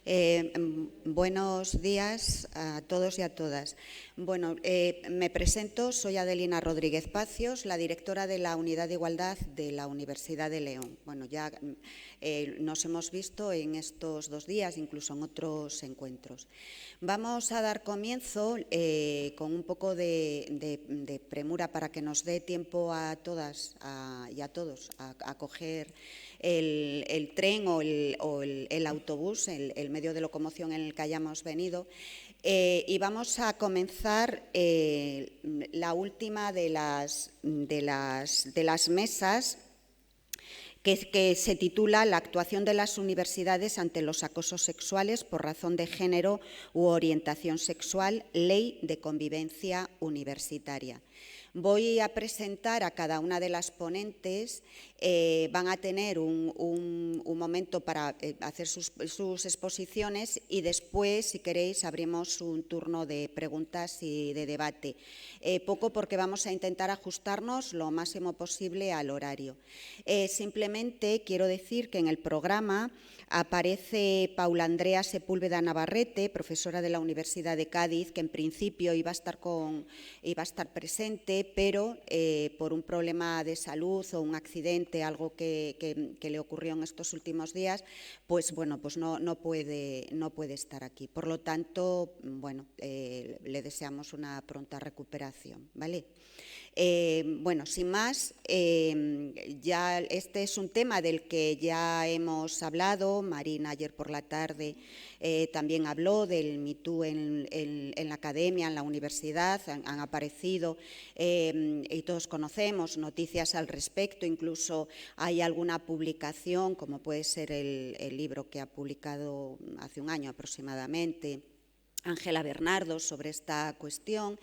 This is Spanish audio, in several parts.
Buenos días a todos y a todas. Bueno, me presento, soy Adelina Rodríguez Pacios, la directora de la Unidad de Igualdad de la Universidad de León. Bueno, ya nos hemos visto en estos 2 días, incluso en otros encuentros. Vamos a dar comienzo con un poco de premura para que nos dé tiempo a todas y a todos a coger el tren o el autobús, el medio de locomoción en el que hayamos venido. Y vamos a comenzar la última de las mesas que se titula «La actuación de las universidades ante los acosos sexuales por razón de género u orientación sexual, ley de convivencia universitaria». Voy a presentar a cada una de las ponentes, van a tener un momento para hacer sus exposiciones y después, si queréis, abrimos un turno de preguntas y de debate. Poco porque vamos a intentar ajustarnos lo máximo posible al horario. Simplemente quiero decir que en el programa aparece Paula Andrea Sepúlveda Navarrete, profesora de la Universidad de Cádiz, que en principio iba a estar presente, pero por un problema de salud o un accidente, algo que le ocurrió en estos últimos días, pues bueno, pues no puede estar aquí. Por lo tanto, bueno, le deseamos una pronta recuperación, ¿vale? Bueno, sin más, ya este es un tema del que ya hemos hablado. Marina ayer por la tarde también habló del Me Too en la academia, en la universidad. Han aparecido y todos conocemos noticias al respecto. Incluso hay alguna publicación, como puede ser el libro que ha publicado hace un año aproximadamente Ángela Bernardo sobre esta cuestión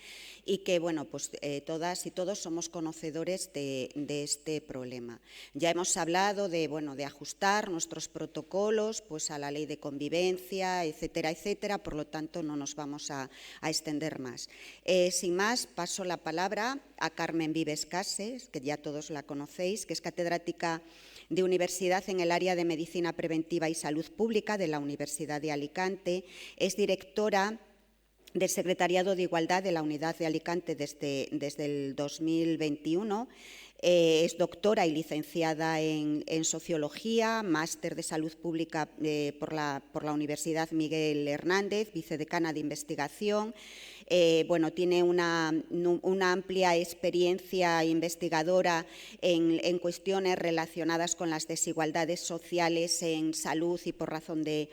y que, bueno, pues todas y todos somos conocedores de este problema. Ya hemos hablado de ajustar nuestros protocolos pues a la ley de convivencia, etcétera, etcétera, por lo tanto no nos vamos a extender más. Sin más, paso la palabra a Carmen Vives Cases, que ya todos la conocéis, que es catedrática de Universidad en el área de Medicina Preventiva y Salud Pública de la Universidad de Alicante. Es directora del Secretariado de Igualdad de la Unidad de Alicante desde el 2021. Es doctora y licenciada en Sociología, máster de Salud Pública por la Universidad Miguel Hernández, vicedecana de Investigación. Bueno, tiene una amplia experiencia investigadora en cuestiones relacionadas con las desigualdades sociales en salud y por razón de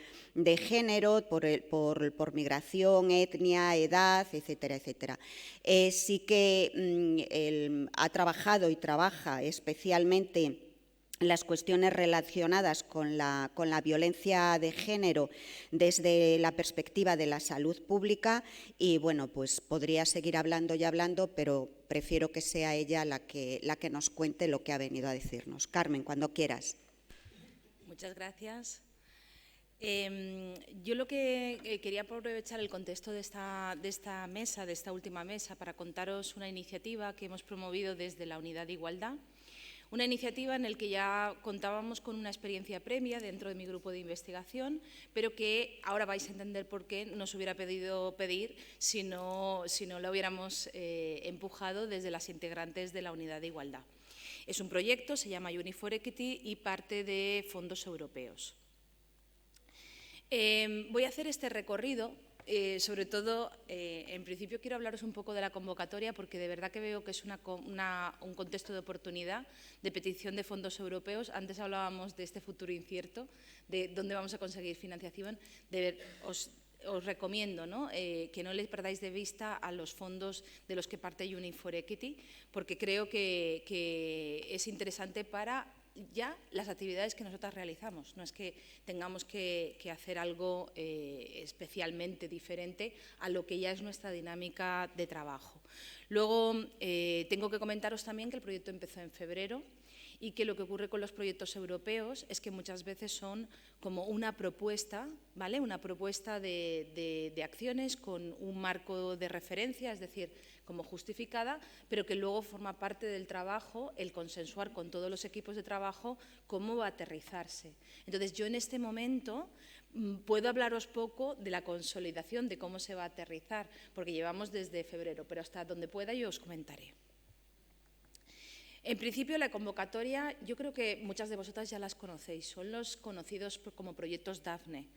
género, por migración, etnia, edad, etcétera, etcétera. Sí que ha trabajado y trabaja especialmente las cuestiones relacionadas con la violencia de género desde la perspectiva de la salud pública y, bueno, pues podría seguir hablando y hablando, pero prefiero que sea ella la que nos cuente lo que ha venido a decirnos. Carmen, cuando quieras. Muchas gracias. Yo lo que quería aprovechar el contexto de esta mesa, de esta última mesa, para contaros una iniciativa que hemos promovido desde la Unidad de Igualdad. Una iniciativa en la que ya contábamos con una experiencia previa dentro de mi grupo de investigación, pero que ahora vais a entender por qué nos hubiera pedir si no lo hubiéramos empujado desde las integrantes de la Unidad de Igualdad. Es un proyecto, se llama Uni4Equity y parte de fondos europeos. Voy a hacer este recorrido. Sobre todo, en principio quiero hablaros un poco de la convocatoria porque de verdad que veo que es un contexto de oportunidad, de petición de fondos europeos. Antes hablábamos de este futuro incierto, de dónde vamos a conseguir financiación. Os recomiendo, ¿no? Que no les perdáis de vista a los fondos de los que parte Uni4Equity, porque creo que es interesante para ya las actividades que nosotras realizamos. No es que tengamos que hacer algo especialmente diferente a lo que ya es nuestra dinámica de trabajo. Luego, tengo que comentaros también que el proyecto empezó en febrero y que lo que ocurre con los proyectos europeos es que muchas veces son como una propuesta, ¿vale? Una propuesta de acciones con un marco de referencia, es decir, como justificada, pero que luego forma parte del trabajo el consensuar con todos los equipos de trabajo cómo va a aterrizarse. Entonces, yo en este momento puedo hablaros poco de la consolidación, de cómo se va a aterrizar, porque llevamos desde febrero, pero hasta donde pueda yo os comentaré. En principio, la convocatoria, yo creo que muchas de vosotras ya las conocéis, son los conocidos como proyectos Dafne.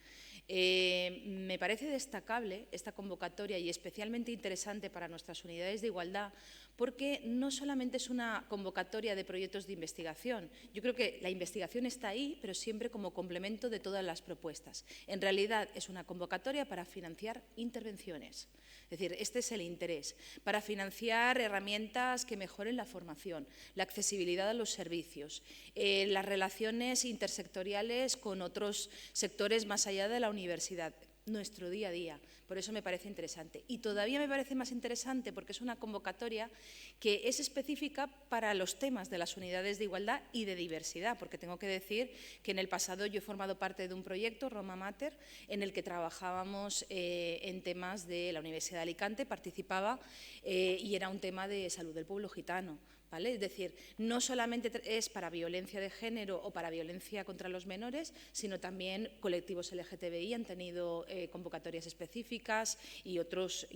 Me parece destacable esta convocatoria y especialmente interesante para nuestras unidades de igualdad porque no solamente es una convocatoria de proyectos de investigación. Yo creo que la investigación está ahí, pero siempre como complemento de todas las propuestas. En realidad es una convocatoria para financiar intervenciones. Es decir, este es el interés, para financiar herramientas que mejoren la formación, la accesibilidad a los servicios, las relaciones intersectoriales con otros sectores más allá de la universidad, nuestro día a día. Por eso me parece interesante. Y todavía me parece más interesante porque es una convocatoria que es específica para los temas de las unidades de igualdad y de diversidad, porque tengo que decir que en el pasado yo he formado parte de un proyecto, Roma Mater, en el que trabajábamos en temas de la Universidad de Alicante, participaba y era un tema de salud del pueblo gitano. ¿Vale? Es decir, no solamente es para violencia de género o para violencia contra los menores, sino también colectivos LGTBI han tenido convocatorias específicas y otros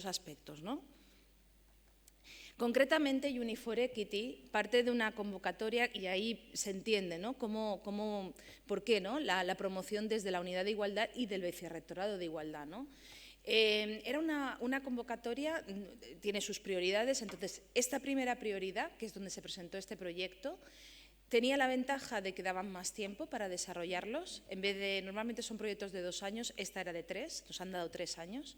aspectos, ¿no? Concretamente, Unifor Equity parte de una convocatoria y ahí se entiende, ¿no? ¿Por qué, ¿no? La promoción desde la Unidad de Igualdad y del Vicerrectorado de Igualdad, ¿no? Era una convocatoria, tiene sus prioridades, entonces esta primera prioridad, que es donde se presentó este proyecto, tenía la ventaja de que daban más tiempo para desarrollarlos, en vez de, normalmente son proyectos de 2 años, esta era de 3, nos han dado 3 años,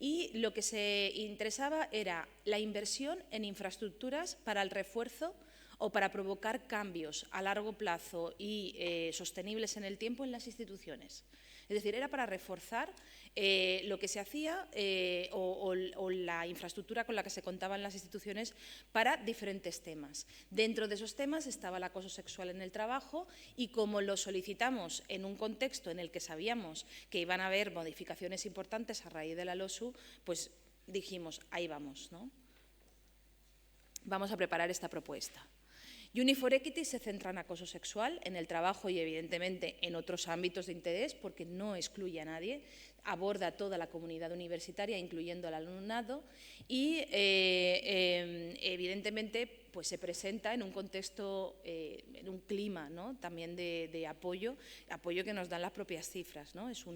y lo que se interesaba era la inversión en infraestructuras para el refuerzo o para provocar cambios a largo plazo y sostenibles en el tiempo en las instituciones. Es decir, era para reforzar lo que se hacía o la infraestructura con la que se contaban las instituciones para diferentes temas. Dentro de esos temas estaba el acoso sexual en el trabajo y como lo solicitamos en un contexto en el que sabíamos que iban a haber modificaciones importantes a raíz de la LOSU, pues dijimos, ahí vamos, ¿no? Vamos a preparar esta propuesta. Unifor Equity se centra en acoso sexual, en el trabajo y evidentemente en otros ámbitos de interés porque no excluye a nadie, aborda toda la comunidad universitaria incluyendo al alumnado y evidentemente pues se presenta en un contexto, en un clima, ¿no? También de apoyo que nos dan las propias cifras, ¿no? Es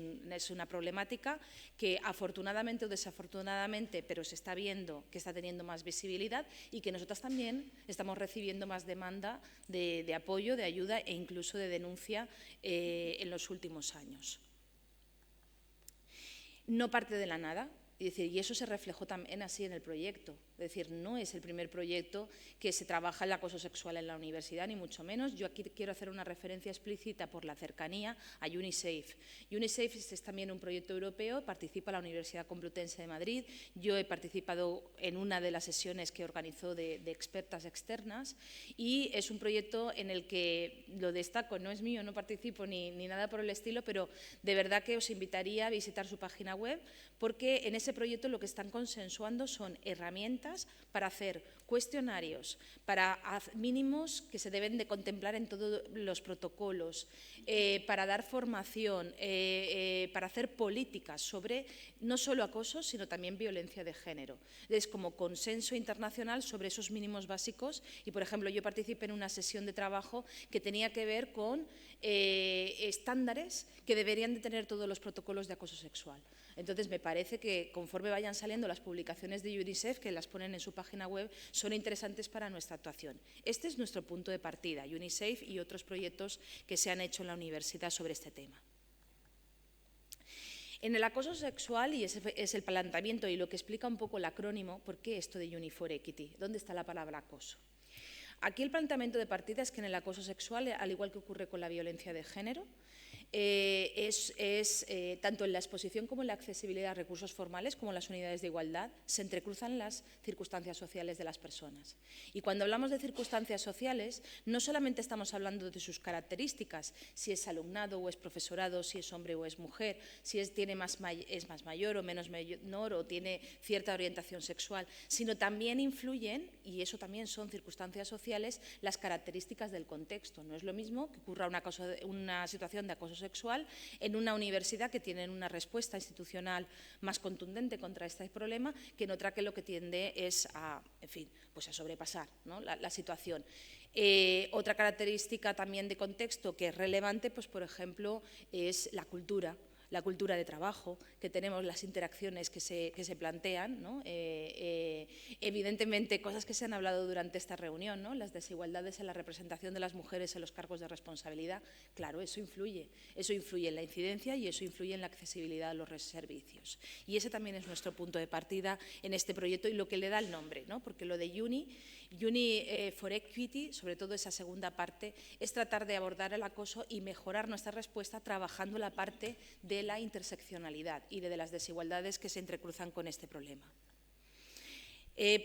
una problemática que afortunadamente o desafortunadamente, pero se está viendo que está teniendo más visibilidad y que nosotras también estamos recibiendo más demanda de apoyo, de ayuda e incluso de denuncia en los últimos años. No parte de la nada. Y eso se reflejó también así en el proyecto. Es decir, no es el primer proyecto que se trabaja el acoso sexual en la universidad, ni mucho menos. Yo aquí quiero hacer una referencia explícita por la cercanía a UNICEF. UNICEF es también un proyecto europeo, participa la Universidad Complutense de Madrid. Yo he participado en una de las sesiones que organizó de expertas externas y es un proyecto en el que lo destaco, no es mío, no participo ni nada por el estilo, pero de verdad que os invitaría a visitar su página web porque en ese proyecto lo que están consensuando son herramientas para hacer cuestionarios, para mínimos que se deben de contemplar en todos los protocolos, para dar formación, para hacer políticas sobre no solo acoso, sino también violencia de género. Es como consenso internacional sobre esos mínimos básicos y, por ejemplo, yo participé en una sesión de trabajo que tenía que ver con estándares que deberían de tener todos los protocolos de acoso sexual. Entonces, me parece que conforme vayan saliendo las publicaciones de UNICEF, que las ponen en su página web, son interesantes para nuestra actuación. Este es nuestro punto de partida, UNICEF y otros proyectos que se han hecho en la universidad sobre este tema. En el acoso sexual, y ese es el planteamiento y lo que explica un poco el acrónimo, ¿por qué esto de Unifor Equity? ¿Dónde está la palabra acoso? Aquí el planteamiento de partida es que en el acoso sexual, al igual que ocurre con la violencia de género, tanto en la exposición como en la accesibilidad a recursos formales como en las unidades de igualdad, se entrecruzan las circunstancias sociales de las personas. Y cuando hablamos de circunstancias sociales, no solamente estamos hablando de sus características, si es alumnado o es profesorado, si es hombre o es mujer, si es más mayor o menos menor o tiene cierta orientación sexual, sino también influyen, y eso también son circunstancias sociales, las características del contexto. No es lo mismo que ocurra una situación de acoso sexual en una universidad que tiene una respuesta institucional más contundente contra este problema que en otra que lo que tiende es a, en fin, pues a sobrepasar, ¿no?, la situación. Otra característica también de contexto que es relevante, pues por ejemplo, es la cultura de trabajo que tenemos, las interacciones que se plantean, ¿no? Evidentemente, cosas que se han hablado durante esta reunión, ¿no?, las desigualdades en la representación de las mujeres en los cargos de responsabilidad. Claro, eso influye en la incidencia y eso influye en la accesibilidad a los servicios. Y ese también es nuestro punto de partida en este proyecto y lo que le da el nombre, ¿no?, porque lo de Uni for Equity, sobre todo esa segunda parte, es tratar de abordar el acoso y mejorar nuestra respuesta trabajando la parte de la interseccionalidad y de las desigualdades que se entrecruzan con este problema.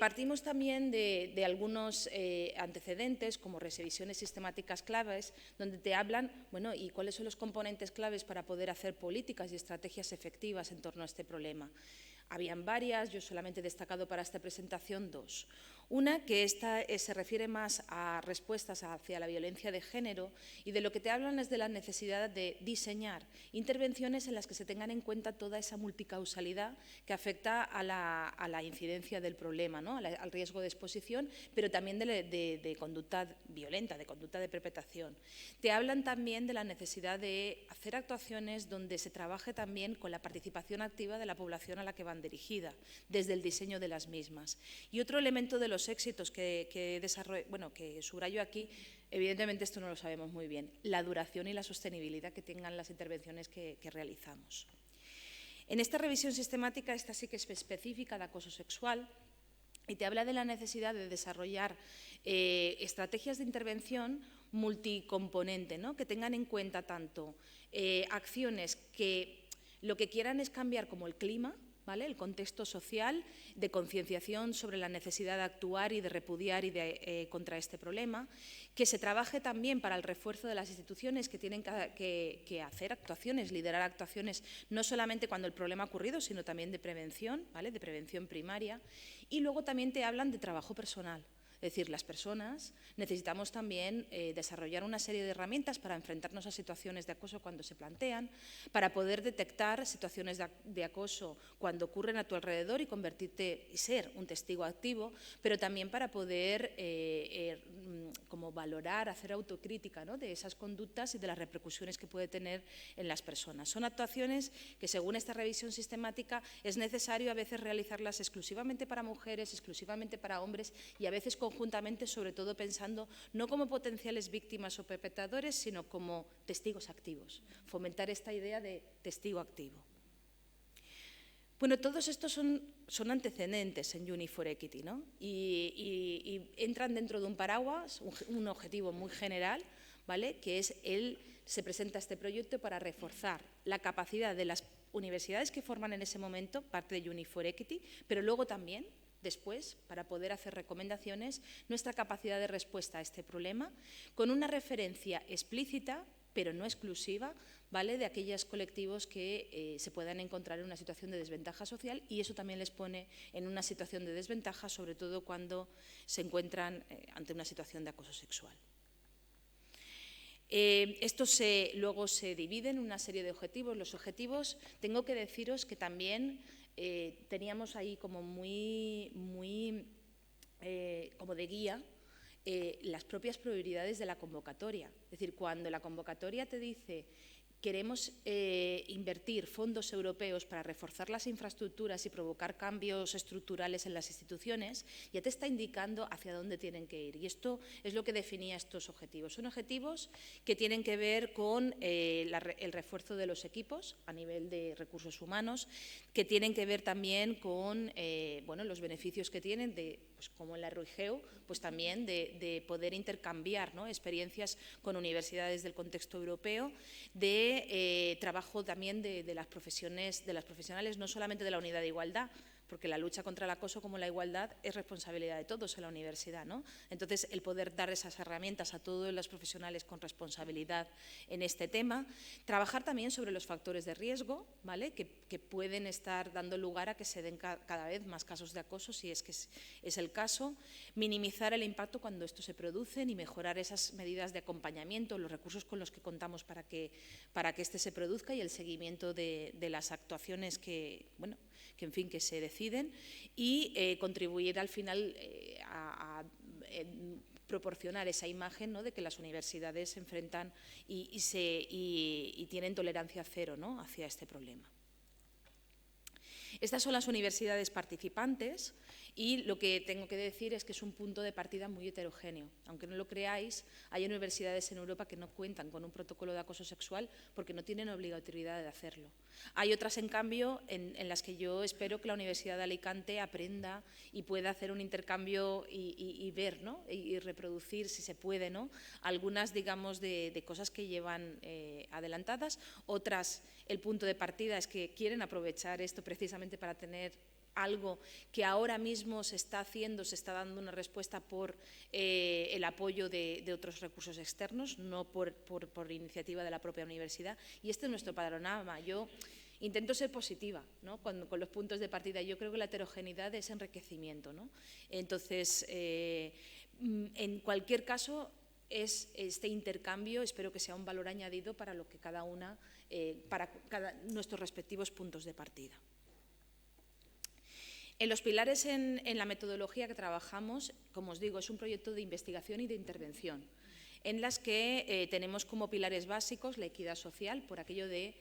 Partimos también de algunos antecedentes, como revisiones sistemáticas claves, donde te hablan, bueno, y cuáles son los componentes claves para poder hacer políticas y estrategias efectivas en torno a este problema. Habían varias, yo solamente he destacado para esta presentación dos. Una, que se refiere más a respuestas hacia la violencia de género, y de lo que te hablan es de la necesidad de diseñar intervenciones en las que se tengan en cuenta toda esa multicausalidad que afecta a la incidencia del problema, ¿no?, al riesgo de exposición, pero también de conducta violenta, de conducta de perpetración. Te hablan también de la necesidad de hacer actuaciones donde se trabaje también con la participación activa de la población a la que van dirigidas, desde el diseño de las mismas. Y otro elemento de los éxitos que subrayo aquí, evidentemente esto no lo sabemos muy bien, la duración y la sostenibilidad que tengan las intervenciones que realizamos. En esta revisión sistemática, esta sí que es específica de acoso sexual y te habla de la necesidad de desarrollar estrategias de intervención multicomponente, ¿no?, que tengan en cuenta tanto acciones que lo que quieran es cambiar como el clima, ¿vale?, el contexto social, de concienciación sobre la necesidad de actuar y de repudiar contra este problema, que se trabaje también para el refuerzo de las instituciones que tienen que hacer actuaciones, liderar actuaciones, no solamente cuando el problema ha ocurrido, sino también de prevención, ¿vale?, de prevención primaria. Y luego también te hablan de trabajo personal. Es decir, las personas necesitamos también desarrollar una serie de herramientas para enfrentarnos a situaciones de acoso cuando se plantean, para poder detectar situaciones de acoso cuando ocurren a tu alrededor y convertirte y ser un testigo activo, pero también para poder como valorar, hacer autocrítica, ¿no?, de esas conductas y de las repercusiones que puede tener en las personas. Son actuaciones que, según esta revisión sistemática, es necesario a veces realizarlas exclusivamente para mujeres, exclusivamente para hombres y a veces conjuntamente, sobre todo pensando no como potenciales víctimas o perpetradores, sino como testigos activos, fomentar esta idea de testigo activo. Bueno, todos estos son antecedentes en Uni for Equity, ¿no?, y entran dentro de un paraguas, un objetivo muy general, ¿vale?, que es se presenta este proyecto para reforzar la capacidad de las universidades que forman en ese momento parte de Uni for Equity, pero luego también después, para poder hacer recomendaciones, nuestra capacidad de respuesta a este problema, con una referencia explícita, pero no exclusiva, ¿vale?, de aquellos colectivos que se puedan encontrar en una situación de desventaja social, y eso también les pone en una situación de desventaja, sobre todo cuando se encuentran ante una situación de acoso sexual. Esto luego se divide en una serie de objetivos. Los objetivos, tengo que deciros que también teníamos ahí como como de guía las propias prioridades de la convocatoria. Es decir, cuando la convocatoria te dice queremos invertir fondos europeos para reforzar las infraestructuras y provocar cambios estructurales en las instituciones, ya te está indicando hacia dónde tienen que ir. Y esto es lo que definía estos objetivos. Son objetivos que tienen que ver con el refuerzo de los equipos a nivel de recursos humanos, que tienen que ver también con los beneficios que tienen, pues, como en la RUIGEU, pues también de poder intercambiar, ¿no?, experiencias con universidades del contexto europeo, de de trabajo también de las profesionales, no solamente de la unidad de igualdad, porque la lucha contra el acoso como la igualdad es responsabilidad de todos en la universidad, ¿no? Entonces, el poder dar esas herramientas a todos los profesionales con responsabilidad en este tema. Trabajar también sobre los factores de riesgo, ¿vale? que pueden estar dando lugar a que se den cada vez más casos de acoso, si es que es el caso. Minimizar el impacto cuando esto se produce y mejorar esas medidas de acompañamiento, los recursos con los que contamos para que este se produzca y el seguimiento de las actuaciones que se deciden, y contribuir al final a proporcionar esa imagen, ¿no?, de que las universidades se enfrentan y tienen tolerancia cero, ¿no?, hacia este problema. Estas son las universidades participantes y lo que tengo que decir es que es un punto de partida muy heterogéneo. Aunque no lo creáis, hay universidades en Europa que no cuentan con un protocolo de acoso sexual porque no tienen obligatoriedad de hacerlo. Hay otras, en cambio, en las que yo espero que la Universidad de Alicante aprenda y pueda hacer un intercambio y ver, ¿no?, y reproducir, si se puede, ¿no?, algunas, digamos, de cosas que llevan adelantadas. Otras, el punto de partida es que quieren aprovechar esto precisamente para tener algo que ahora mismo se está haciendo, se está dando una respuesta por el apoyo de otros recursos externos, no por iniciativa de la propia universidad. Y este es nuestro panorama. Yo intento ser positiva, ¿no?, con los puntos de partida. Yo creo que la heterogeneidad es enriquecimiento, ¿no? Entonces, en cualquier caso, este intercambio espero que sea un valor añadido para lo que cada una, para nuestros respectivos puntos de partida. En los pilares en la metodología que trabajamos, como os digo, es un proyecto de investigación y de intervención, en las que tenemos como pilares básicos la equidad social, por aquello de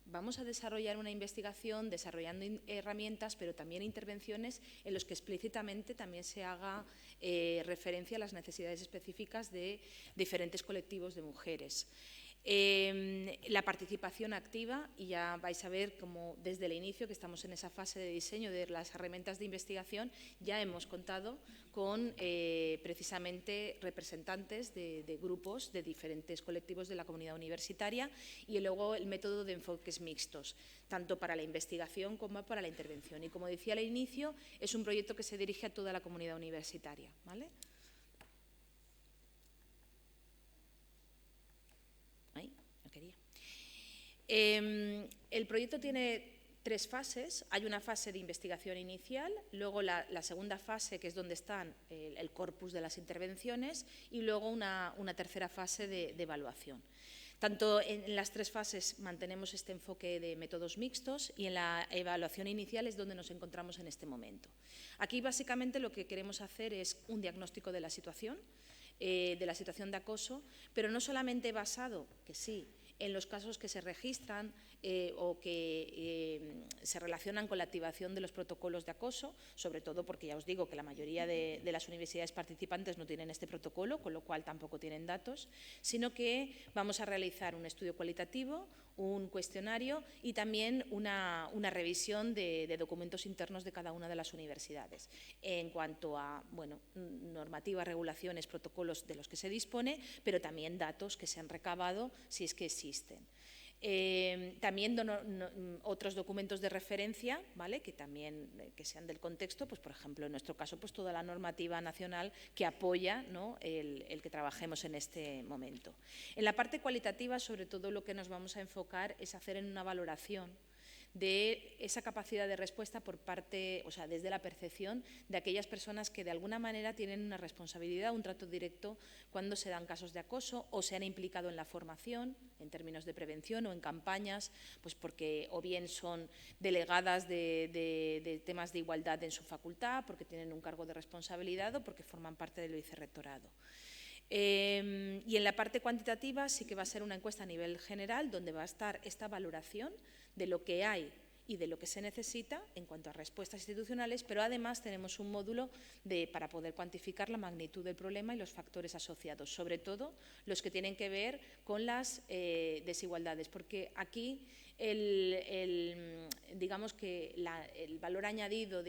vamos a desarrollar una investigación desarrollando herramientas, pero también intervenciones en los que explícitamente también se haga referencia a las necesidades específicas de diferentes colectivos de mujeres. La participación activa, y ya vais a ver cómo desde el inicio, que estamos en esa fase de diseño de las herramientas de investigación, ya hemos contado con precisamente representantes de grupos de diferentes colectivos de la comunidad universitaria, y luego el método de enfoques mixtos, tanto para la investigación como para la intervención. Y como decía al inicio, es un proyecto que se dirige a toda la comunidad universitaria, ¿vale? El proyecto tiene 3 fases. Hay una fase de investigación inicial, luego la segunda fase, que es donde están el corpus de las intervenciones, y luego una tercera fase de evaluación. Tanto en las 3 fases mantenemos este enfoque de métodos mixtos, y en la evaluación inicial es donde nos encontramos en este momento. Aquí básicamente lo que queremos hacer es un diagnóstico de la situación de acoso, pero no solamente basado, que sí, en los casos que se registran o que se relacionan con la activación de los protocolos de acoso, sobre todo porque ya os digo que la mayoría de las universidades participantes no tienen este protocolo, con lo cual tampoco tienen datos, sino que vamos a realizar un estudio cualitativo, un cuestionario y también una revisión de documentos internos de cada una de las universidades en cuanto a normativas, regulaciones, protocolos de los que se dispone, pero también datos que se han recabado si es que existen. También otros documentos de referencia, ¿vale?, que también que sean del contexto, pues por ejemplo en nuestro caso pues toda la normativa nacional que apoya, ¿no?, el que trabajemos en este momento. En la parte cualitativa, sobre todo lo que nos vamos a enfocar es hacer en una valoración de esa capacidad de respuesta por parte, o sea, desde la percepción de aquellas personas que de alguna manera tienen una responsabilidad, un trato directo cuando se dan casos de acoso o se han implicado en la formación, en términos de prevención o en campañas, pues porque o bien son delegadas de temas de igualdad en su facultad, porque tienen un cargo de responsabilidad o porque forman parte del vicerrectorado. Y en la parte cuantitativa sí que va a ser una encuesta a nivel general donde va a estar esta valoración de lo que hay y de lo que se necesita en cuanto a respuestas institucionales, pero además tenemos un módulo para poder cuantificar la magnitud del problema y los factores asociados, sobre todo los que tienen que ver con las desigualdades, porque aquí digamos que el valor añadido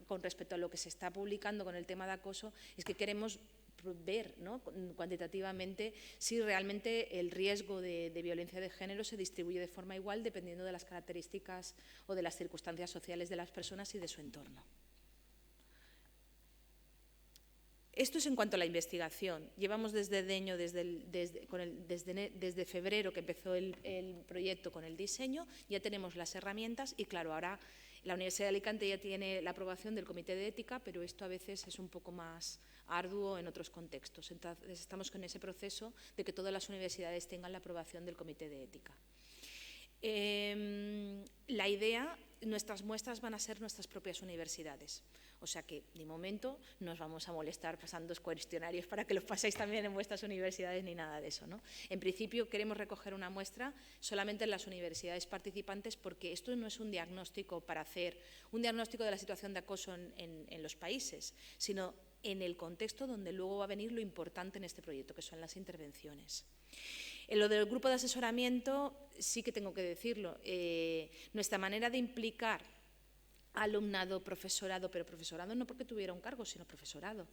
con respecto a lo que se está publicando con el tema de acoso es que queremos ver, ¿no?, cuantitativamente si realmente el riesgo de violencia de género se distribuye de forma igual dependiendo de las características o de las circunstancias sociales de las personas y de su entorno. Esto es en cuanto a la investigación. Llevamos desde DEño, desde febrero que empezó el proyecto con el diseño, ya tenemos las herramientas y claro, ahora la Universidad de Alicante ya tiene la aprobación del Comité de Ética, pero esto a veces es un poco más arduo en otros contextos. Entonces estamos con ese proceso de que todas las universidades tengan la aprobación del Comité de Ética. La idea, nuestras muestras van a ser nuestras propias universidades. O sea que, de momento, no os vamos a molestar pasando cuestionarios para que los paséis también en vuestras universidades ni nada de eso, ¿no? En principio, queremos recoger una muestra solamente en las universidades participantes porque esto no es un diagnóstico para hacer un diagnóstico de la situación de acoso en los países, sino en el contexto donde luego va a venir lo importante en este proyecto, que son las intervenciones. En lo del grupo de asesoramiento, sí que tengo que decirlo, nuestra manera de implicar alumnado, profesorado, pero profesorado no porque tuviera un cargo, sino profesorado,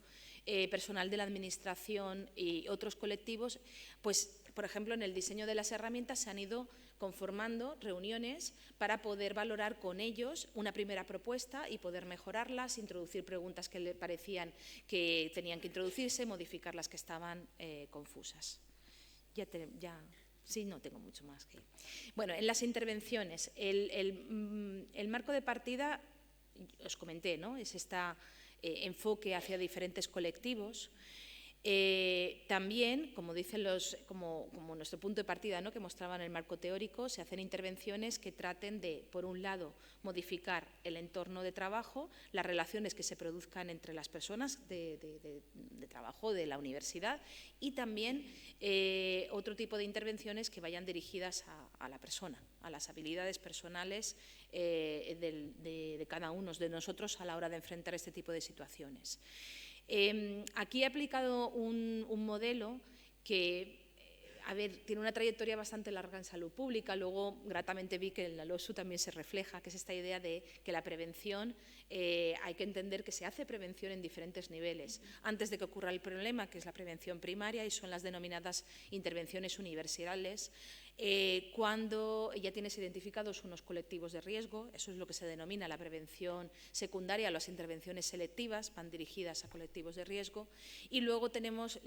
personal de la administración y otros colectivos, pues, por ejemplo, en el diseño de las herramientas se han ido conformando reuniones para poder valorar con ellos una primera propuesta y poder mejorarlas, introducir preguntas que le parecían que tenían que introducirse, modificar las que estaban confusas. Sí, no tengo mucho más que... Bueno, en las intervenciones, el marco de partida, os comenté, ¿no?, es este enfoque hacia diferentes colectivos. También, como dicen como nuestro punto de partida, ¿no?, que mostraban el marco teórico, se hacen intervenciones que traten de, por un lado, modificar el entorno de trabajo, las relaciones que se produzcan entre las personas de trabajo de la universidad y también otro tipo de intervenciones que vayan dirigidas a la persona, a las habilidades personales de cada uno de nosotros a la hora de enfrentar este tipo de situaciones. Aquí he aplicado un modelo que, tiene una trayectoria bastante larga en salud pública, luego gratamente vi que en la LOSU también se refleja, que es esta idea de que la prevención, hay que entender que se hace prevención en diferentes niveles, antes de que ocurra el problema, que es la prevención primaria y son las denominadas intervenciones universales, cuando ya tienes identificados unos colectivos de riesgo, eso es lo que se denomina la prevención secundaria, las intervenciones selectivas van dirigidas a colectivos de riesgo y luego tenemos,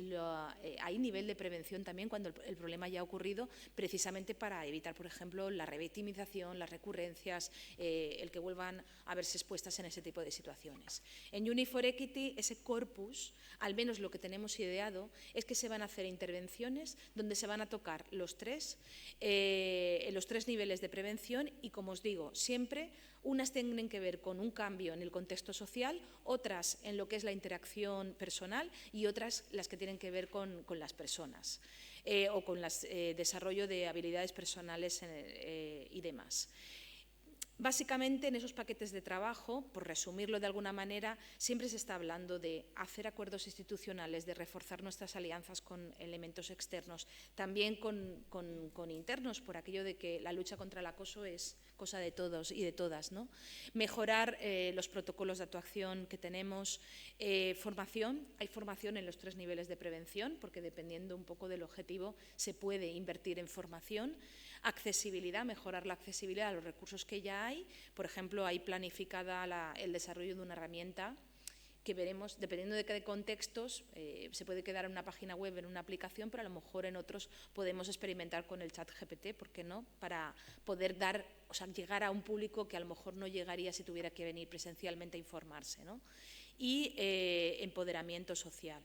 hay nivel de prevención también cuando el problema ya ha ocurrido, precisamente para evitar, por ejemplo, la revictimización, las recurrencias, el que vuelvan a verse expuestas en ese tipo de situaciones. En Uni4Equity, ese corpus, al menos lo que tenemos ideado, es que se van a hacer intervenciones donde se van a tocar los tres niveles de prevención y, como os digo, siempre unas tienen que ver con un cambio en el contexto social, otras en lo que es la interacción personal y otras las que tienen que ver con las personas o con el desarrollo de habilidades personales y demás. Básicamente, en esos paquetes de trabajo, por resumirlo de alguna manera, siempre se está hablando de hacer acuerdos institucionales, de reforzar nuestras alianzas con elementos externos, también con internos, por aquello de que la lucha contra el acoso es cosa de todos y de todas, ¿no? Mejorar los protocolos de actuación que tenemos, formación, hay formación en los tres niveles de prevención, porque dependiendo un poco del objetivo se puede invertir en formación. Accesibilidad, mejorar la accesibilidad a los recursos que ya hay. Por ejemplo, hay planificada el desarrollo de una herramienta que veremos, dependiendo de qué contextos, se puede quedar en una página web, en una aplicación, pero a lo mejor en otros podemos experimentar con el chat GPT, ¿por qué no?, para poder llegar a un público que a lo mejor no llegaría si tuviera que venir presencialmente a informarse, ¿no? Y empoderamiento social.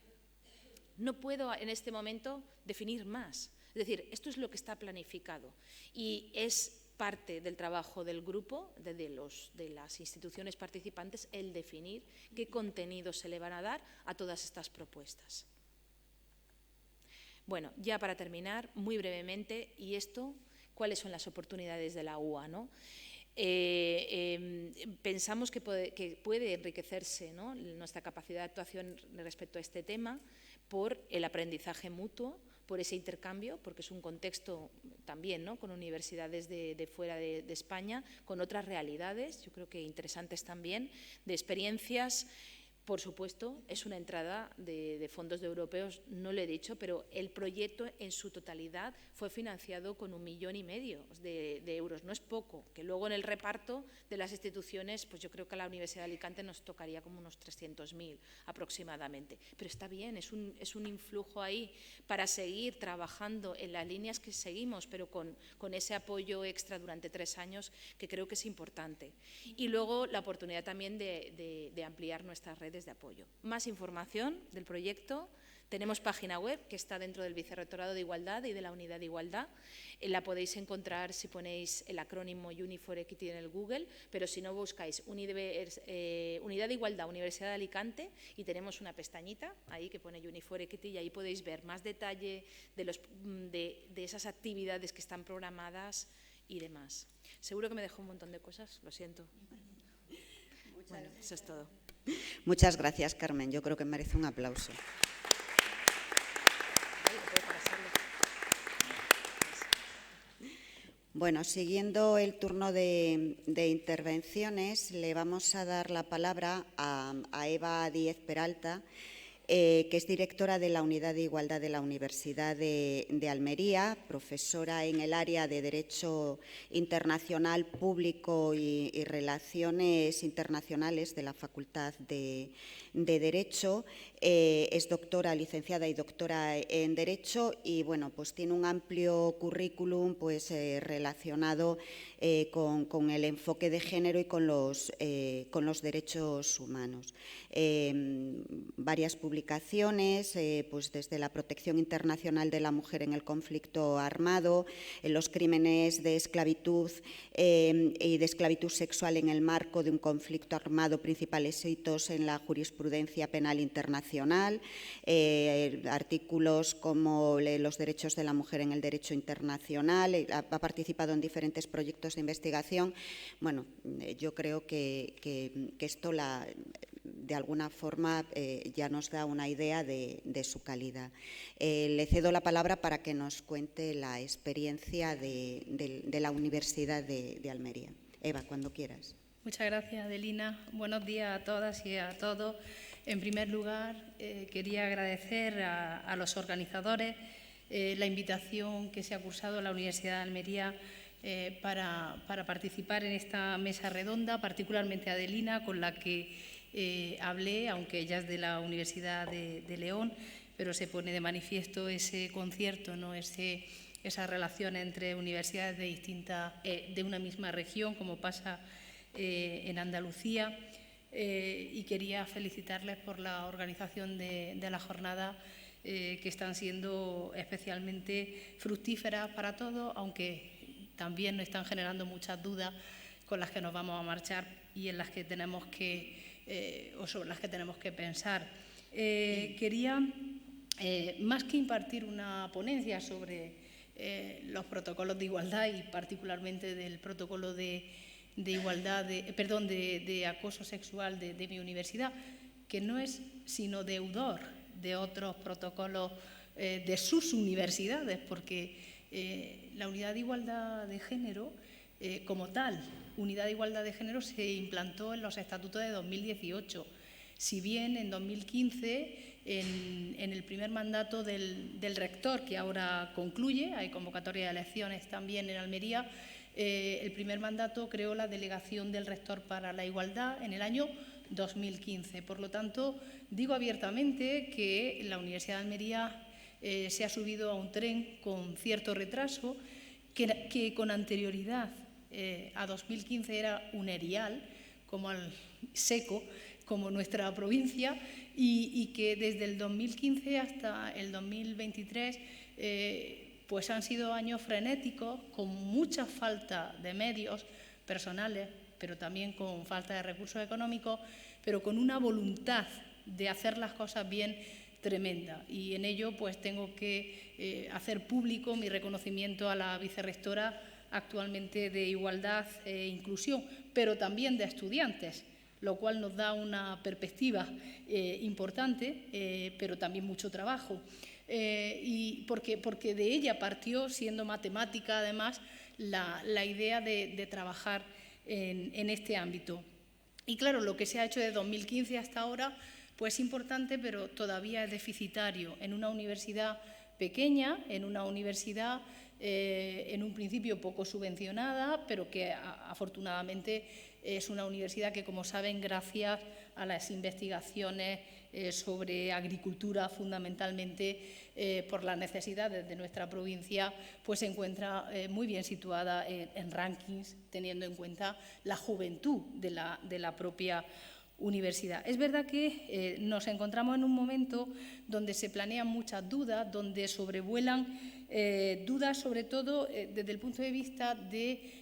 No puedo en este momento definir más. Es decir, esto es lo que está planificado y es parte del trabajo del grupo, de las instituciones participantes, el definir qué contenidos se le van a dar a todas estas propuestas. Bueno, ya para terminar, muy brevemente, y esto, ¿cuáles son las oportunidades de la UA, ¿no? Pensamos que puede enriquecerse, ¿no?, nuestra capacidad de actuación respecto a este tema por el aprendizaje mutuo, por ese intercambio, porque es un contexto también, ¿no?, con universidades de fuera de España, con otras realidades, yo creo que interesantes también, de experiencias, Por supuesto, es una entrada de fondos europeos, no lo he dicho, pero el proyecto en su totalidad fue financiado con 1,5 millones de euros. No es poco, que luego en el reparto de las instituciones, pues yo creo que a la Universidad de Alicante nos tocaría como unos 300.000 aproximadamente. Pero está bien, es un influjo ahí para seguir trabajando en las líneas que seguimos, pero con ese apoyo extra durante 3 años, que creo que es importante. Y luego la oportunidad también de ampliar nuestras redes de apoyo. Más información del proyecto. Tenemos página web que está dentro del Vicerrectorado de Igualdad y de la Unidad de Igualdad. La podéis encontrar si ponéis el acrónimo Uni4 Equity en el Google, pero si no buscáis Unidad de Igualdad, Universidad de Alicante, y tenemos una pestañita ahí que pone Uni4 Equity y ahí podéis ver más detalle de esas actividades que están programadas y demás. Seguro que me dejo un montón de cosas, lo siento. Bueno, eso es todo. Muchas gracias, Carmen. Yo creo que merece un aplauso. Bueno, siguiendo el turno de intervenciones, le vamos a dar la palabra a Eva Díez Peralta, que es directora de la Unidad de Igualdad de la Universidad de Almería, profesora en el área de Derecho Internacional Público y Relaciones Internacionales de la Facultad de Derecho. Es doctora, licenciada y doctora en Derecho y, bueno, pues tiene un amplio currículum pues, relacionado con el enfoque de género y con los derechos humanos. Varias publicaciones, pues desde la protección internacional de la mujer en el conflicto armado, los crímenes de esclavitud y de esclavitud sexual en el marco de un conflicto armado, principales hitos en la jurisprudencia penal internacional, artículos como los derechos de la mujer en el derecho internacional, ha participado en diferentes proyectos de investigación. Bueno, yo creo que esto de alguna forma ya nos da una idea de su calidad. Le cedo la palabra para que nos cuente la experiencia de la Universidad de Almería. Eva, cuando quieras. Muchas gracias, Adelina. Buenos días a todas y a todos. En primer lugar, quería agradecer a los organizadores la invitación que se ha cursado a la Universidad de Almería para participar en esta mesa redonda, particularmente a Adelina, con la que hablé, aunque ella es de la Universidad de León, pero se pone de manifiesto ese concierto, ¿no? Esa relación entre universidades de una misma región, como pasa en Andalucía. Y quería felicitarles por la organización de la jornada, que están siendo especialmente fructíferas para todos, aunque también nos están generando muchas dudas con las que nos vamos a marchar y en las que tenemos o sobre las que tenemos que pensar. Quería, más que impartir una ponencia sobre los protocolos de igualdad y particularmente del protocolo de acoso sexual de mi universidad, que no es sino deudor de otros protocolos de sus universidades, porque la unidad de igualdad de género, como tal, unidad de igualdad de género se implantó en los estatutos de 2018. Si bien en 2015, en el primer mandato del rector, que ahora concluye, hay convocatoria de elecciones también en Almería, el primer mandato creó la Delegación del Rector para la Igualdad en el año 2015. Por lo tanto, digo abiertamente que la Universidad de Almería se ha subido a un tren con cierto retraso, que con anterioridad a 2015 era un erial, como al seco, como nuestra provincia, y que desde el 2015 hasta el 2023 pues han sido años frenéticos, con mucha falta de medios personales, pero también con falta de recursos económicos, pero con una voluntad de hacer las cosas bien tremenda. Y en ello pues tengo que hacer público mi reconocimiento a la vicerrectora actualmente de Igualdad e Inclusión, pero también de estudiantes, lo cual nos da una perspectiva importante, pero también mucho trabajo. Y porque de ella partió, siendo matemática además, la idea de trabajar en este ámbito. Y claro, lo que se ha hecho de 2015 hasta ahora pues es importante, pero todavía es deficitario en una universidad pequeña, en una universidad en un principio poco subvencionada, pero que afortunadamente es una universidad que, como saben, gracias a las investigaciones sobre agricultura, fundamentalmente por las necesidades de nuestra provincia, pues se encuentra muy bien situada en rankings, teniendo en cuenta la juventud de la propia universidad. Es verdad que nos encontramos en un momento donde se planean muchas dudas, donde sobrevuelan dudas, sobre todo desde el punto de vista de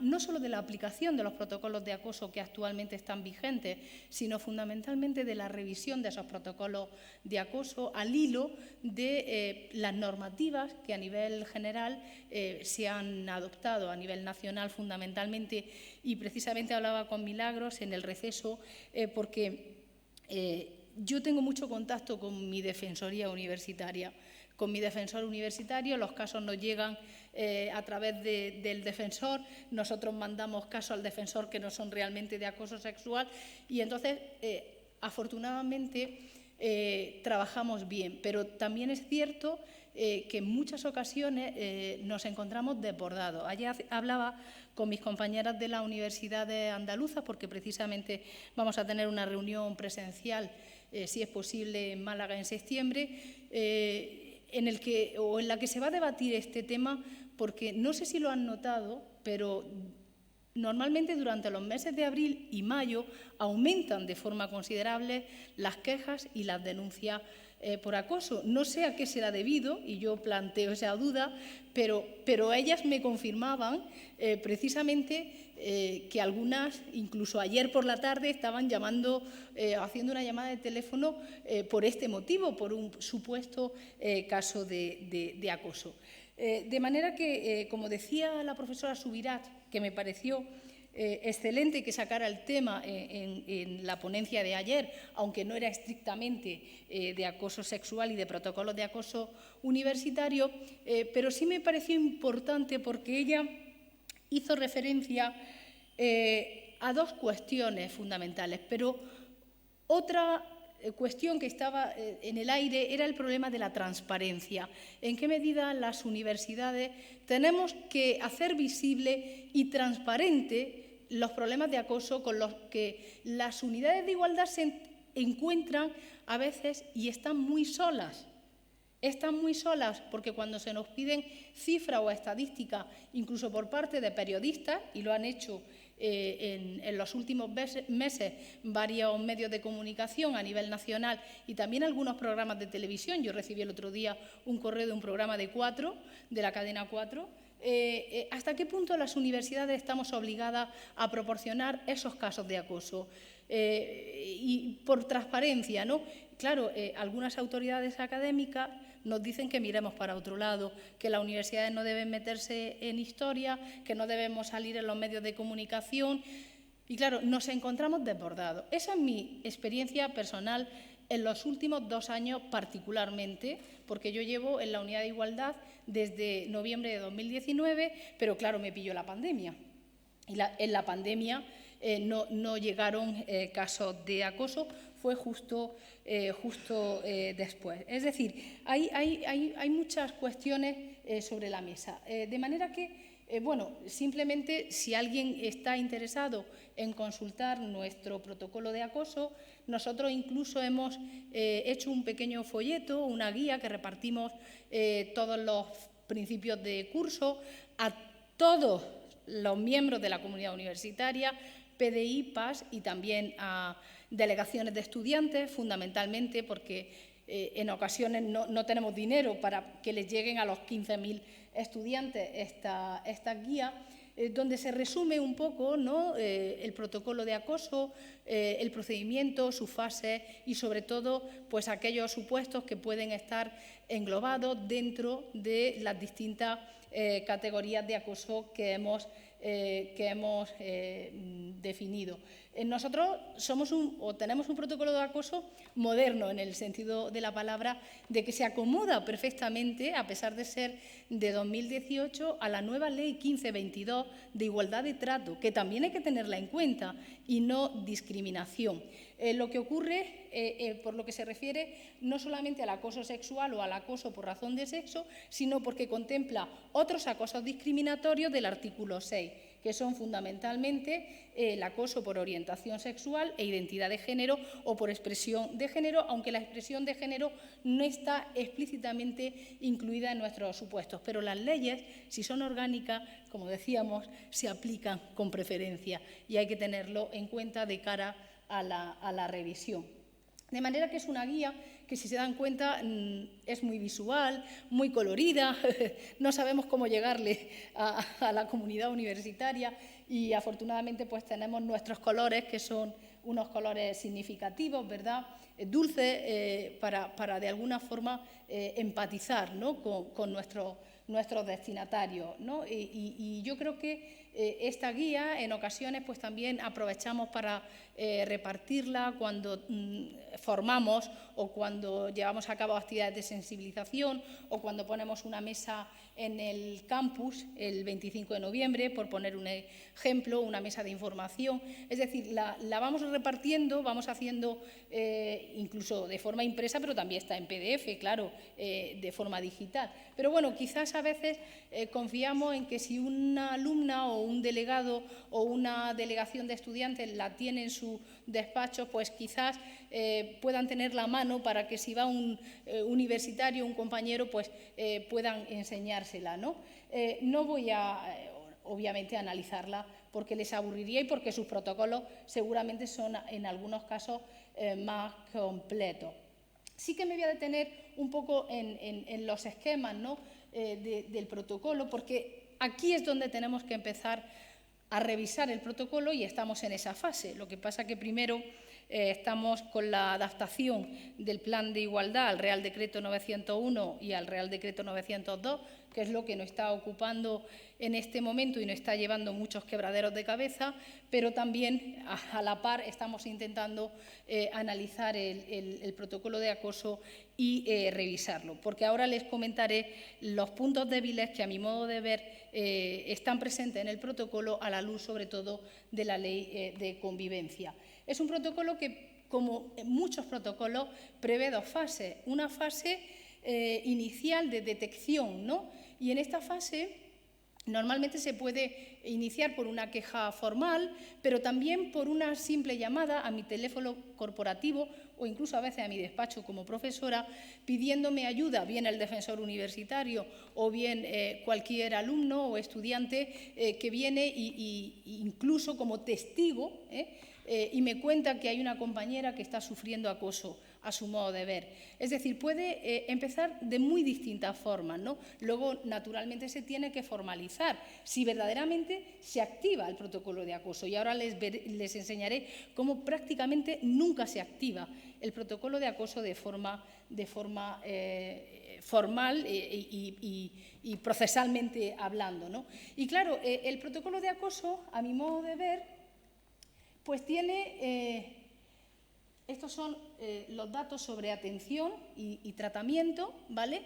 no solo de la aplicación de los protocolos de acoso que actualmente están vigentes, sino fundamentalmente de la revisión de esos protocolos de acoso al hilo de las normativas que a nivel general se han adoptado a nivel nacional fundamentalmente, y precisamente hablaba con Milagros en el receso porque yo tengo mucho contacto con mi defensoría universitaria. Con mi defensor universitario, los casos nos llegan a través del defensor, nosotros mandamos casos al defensor que no son realmente de acoso sexual y entonces, afortunadamente, trabajamos bien, pero también es cierto que en muchas ocasiones nos encontramos desbordados. Ayer hablaba con mis compañeras de la Universidad de Andaluza, porque precisamente vamos a tener una reunión presencial, si es posible, en Málaga en septiembre, en la que se va a debatir este tema, porque no sé si lo han notado, pero normalmente durante los meses de abril y mayo aumentan de forma considerable las quejas y las denuncias por acoso. No sé a qué será debido, y yo planteo esa duda, pero ellas me confirmaban precisamente que algunas, incluso ayer por la tarde, estaban llamando, haciendo una llamada de teléfono por este motivo, por un supuesto caso de acoso. De manera que, como decía la profesora Subirat, que me pareció excelente que sacara el tema en la ponencia de ayer, aunque no era estrictamente de acoso sexual y de protocolos de acoso universitario, pero sí me pareció importante porque ella hizo referencia a dos cuestiones fundamentales, pero otra cuestión que estaba en el aire era el problema de la transparencia. ¿En qué medida las universidades tenemos que hacer visible y transparente los problemas de acoso con los que las unidades de igualdad se encuentran a veces y están muy solas? Están muy solas porque cuando se nos piden cifras o estadísticas, incluso por parte de periodistas, y lo han hecho en los últimos meses varios medios de comunicación a nivel nacional y también algunos programas de televisión. Yo recibí el otro día un correo de un programa de la cadena 4. ¿Hasta qué punto las universidades estamos obligadas a proporcionar esos casos de acoso? Y por transparencia, ¿no? Claro, algunas autoridades académicas nos dicen que miremos para otro lado, que las universidades no deben meterse en historia, que no debemos salir en los medios de comunicación. Y claro, nos encontramos desbordados. Esa es mi experiencia personal en los últimos 2 años particularmente, porque yo llevo en la Unidad de Igualdad desde noviembre de 2019, pero claro, me pilló la pandemia. Y en la pandemia no llegaron casos de acoso, fue justo después. Es decir, hay muchas cuestiones sobre la mesa. De manera que, simplemente si alguien está interesado en consultar nuestro protocolo de acoso, nosotros incluso hemos hecho un pequeño folleto, una guía que repartimos todos los principios de curso a todos los miembros de la comunidad universitaria, PDI, PAS y también a delegaciones de estudiantes, fundamentalmente porque en ocasiones no tenemos dinero para que les lleguen a los 15.000 estudiantes esta guía, donde se resume un poco, ¿no?, el protocolo de acoso, el procedimiento, su fase y, sobre todo, pues aquellos supuestos que pueden estar englobados dentro de las distintas categorías de acoso que hemos que hemos definido. Nosotros tenemos un protocolo de acoso moderno, en el sentido de la palabra, de que se acomoda perfectamente, a pesar de ser de 2018, a la nueva Ley 1522 de igualdad de trato, que también hay que tenerla en cuenta, y no discriminación. Lo que ocurre, por lo que se refiere, no solamente al acoso sexual o al acoso por razón de sexo, sino porque contempla otros acosos discriminatorios del artículo 6, que son fundamentalmente el acoso por orientación sexual e identidad de género o por expresión de género, aunque la expresión de género no está explícitamente incluida en nuestros supuestos. Pero las leyes, si son orgánicas, como decíamos, se aplican con preferencia y hay que tenerlo en cuenta de cara a la revisión. De manera que es una guía que, si se dan cuenta, es muy visual, muy colorida, no sabemos cómo llegarle a la comunidad universitaria y, afortunadamente, pues tenemos nuestros colores, que son unos colores significativos, ¿verdad?, dulces, para de alguna forma empatizar, ¿no?, con nuestros destinatarios, ¿no? Y yo creo que esta guía, en ocasiones, pues también aprovechamos para repartirla cuando formamos o cuando llevamos a cabo actividades de sensibilización o cuando ponemos una mesa en el campus el 25 de noviembre, por poner un ejemplo, una mesa de información. Es decir, la vamos repartiendo, vamos haciendo incluso de forma impresa, pero también está en PDF, claro, de forma digital. Pero bueno, quizás a veces confiamos en que si una alumna o un delegado o una delegación de estudiantes la tiene en su despacho, pues quizás puedan tener la mano para que, si va un universitario, un compañero, pues puedan enseñársela, ¿no? No voy obviamente, a analizarla porque les aburriría y porque sus protocolos seguramente son, en algunos casos, más completos. Sí que me voy a detener un poco en los esquemas, ¿no?, del protocolo, porque aquí es donde tenemos que empezar a revisar el protocolo y estamos en esa fase. Lo que pasa que primero estamos con la adaptación del Plan de Igualdad al Real Decreto 901 y al Real Decreto 902, que es lo que nos está ocupando en este momento y nos está llevando muchos quebraderos de cabeza, pero también a la par estamos intentando analizar el protocolo de acoso y revisarlo, porque ahora les comentaré los puntos débiles que, a mi modo de ver, están presentes en el protocolo, a la luz sobre todo de la Ley de Convivencia. Es un protocolo que, como muchos protocolos, prevé dos fases. Una fase inicial de detección, ¿no? Y en esta fase normalmente se puede iniciar por una queja formal, pero también por una simple llamada a mi teléfono corporativo o incluso a veces a mi despacho como profesora, pidiéndome ayuda, bien el defensor universitario o bien cualquier alumno o estudiante que viene incluso como testigo, y me cuenta que hay una compañera que está sufriendo acoso a su modo de ver. Es decir, puede empezar de muy distintas formas, ¿no? Luego, naturalmente, se tiene que formalizar si verdaderamente se activa el protocolo de acoso. Y ahora les enseñaré cómo prácticamente nunca se activa el protocolo de acoso de forma formal y procesalmente hablando, ¿no? Y claro, el protocolo de acoso, a mi modo de ver, pues tiene... Estos son los datos sobre atención y tratamiento, ¿vale?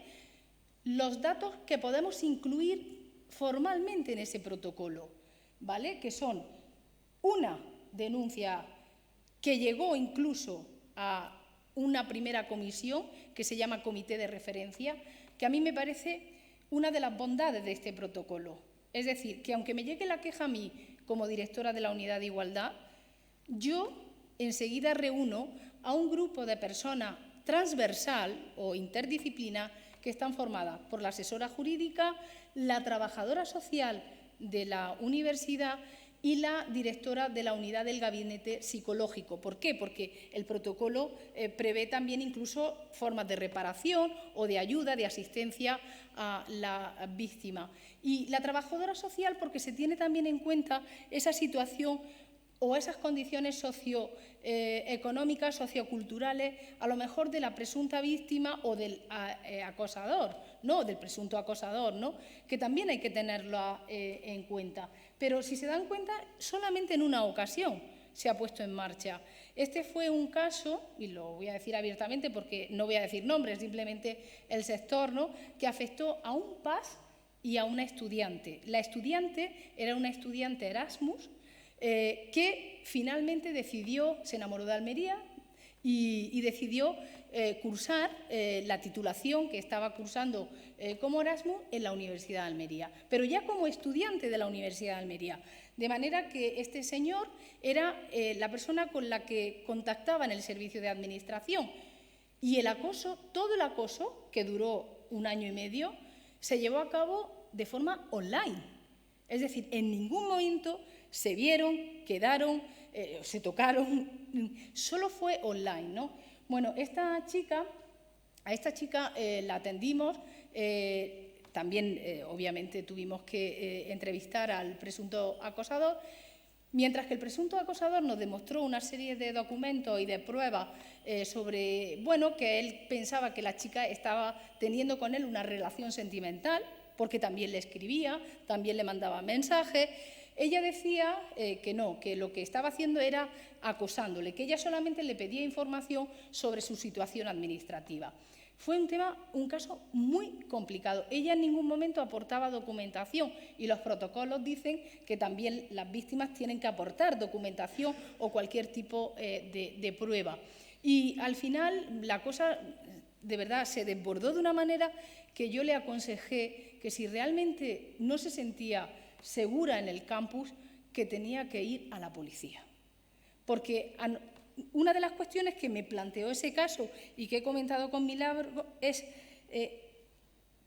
Los datos que podemos incluir formalmente en ese protocolo, ¿vale? Que son una denuncia que llegó incluso a una primera comisión que se llama Comité de Referencia, que a mí me parece una de las bondades de este protocolo. Es decir, que aunque me llegue la queja a mí como directora de la Unidad de Igualdad, yo enseguida reúno a un grupo de personas transversal o interdisciplina que están formadas por la asesora jurídica, la trabajadora social de la universidad y la directora de la unidad del gabinete psicológico. ¿Por qué? Porque el protocolo prevé también incluso formas de reparación o de ayuda, de asistencia a la víctima. Y la trabajadora social, porque se tiene también en cuenta esa situación o esas condiciones socioeconómicas, socioculturales, a lo mejor de la presunta víctima o del acosador, ¿no? Del presunto acosador, ¿no? Que también hay que tenerlo en cuenta. Pero si se dan cuenta, solamente en una ocasión se ha puesto en marcha. Este fue un caso, y lo voy a decir abiertamente porque no voy a decir nombres, simplemente el sector, ¿no?, que afectó a un PAS y a una estudiante. La estudiante era una estudiante Erasmus que finalmente decidió, se enamoró de Almería y decidió cursar la titulación que estaba cursando como Erasmus en la Universidad de Almería, pero ya como estudiante de la Universidad de Almería. De manera que este señor era la persona con la que contactaba en el servicio de administración. Y el acoso, todo el acoso, que duró 1 año y medio, se llevó a cabo de forma online. Es decir, en ningún momento se vieron, quedaron, se tocaron, solo fue online, ¿no? Bueno, a esta chica la atendimos, también obviamente tuvimos que entrevistar al presunto acosador, mientras que el presunto acosador nos demostró una serie de documentos y de pruebas sobre, bueno, que él pensaba que la chica estaba teniendo con él una relación sentimental, porque también le escribía, también le mandaba mensajes. Ella decía que no, que lo que estaba haciendo era acosándole, que ella solamente le pedía información sobre su situación administrativa. Fue un caso muy complicado. Ella en ningún momento aportaba documentación y los protocolos dicen que también las víctimas tienen que aportar documentación o cualquier tipo de prueba. Y al final la cosa de verdad se desbordó de una manera que yo le aconsejé que si realmente no se sentía segura en el campus, que tenía que ir a la policía. Porque una de las cuestiones que me planteó ese caso y que he comentado con Milagro es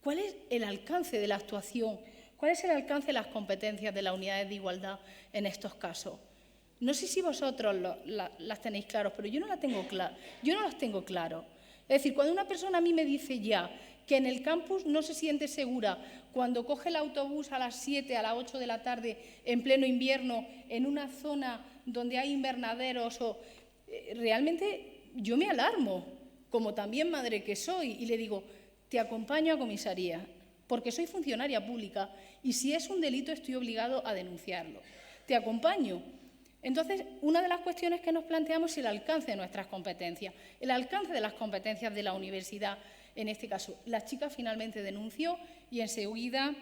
¿cuál es el alcance de la actuación? ¿Cuál es el alcance de las competencias de las unidades de igualdad en estos casos? No sé si vosotros las tenéis claras, pero yo no las tengo claras. Es decir, cuando una persona a mí me dice ya que en el campus no se siente segura cuando coge el autobús a las 7, a las 8 de la tarde, en pleno invierno, en una zona donde hay invernaderos, realmente yo me alarmo, como también madre que soy, y le digo, te acompaño a comisaría, porque soy funcionaria pública y si es un delito estoy obligado a denunciarlo. Te acompaño. Entonces, una de las cuestiones que nos planteamos es el alcance de nuestras competencias, el alcance de las competencias de la universidad. En este caso, la chica finalmente denunció y enseguida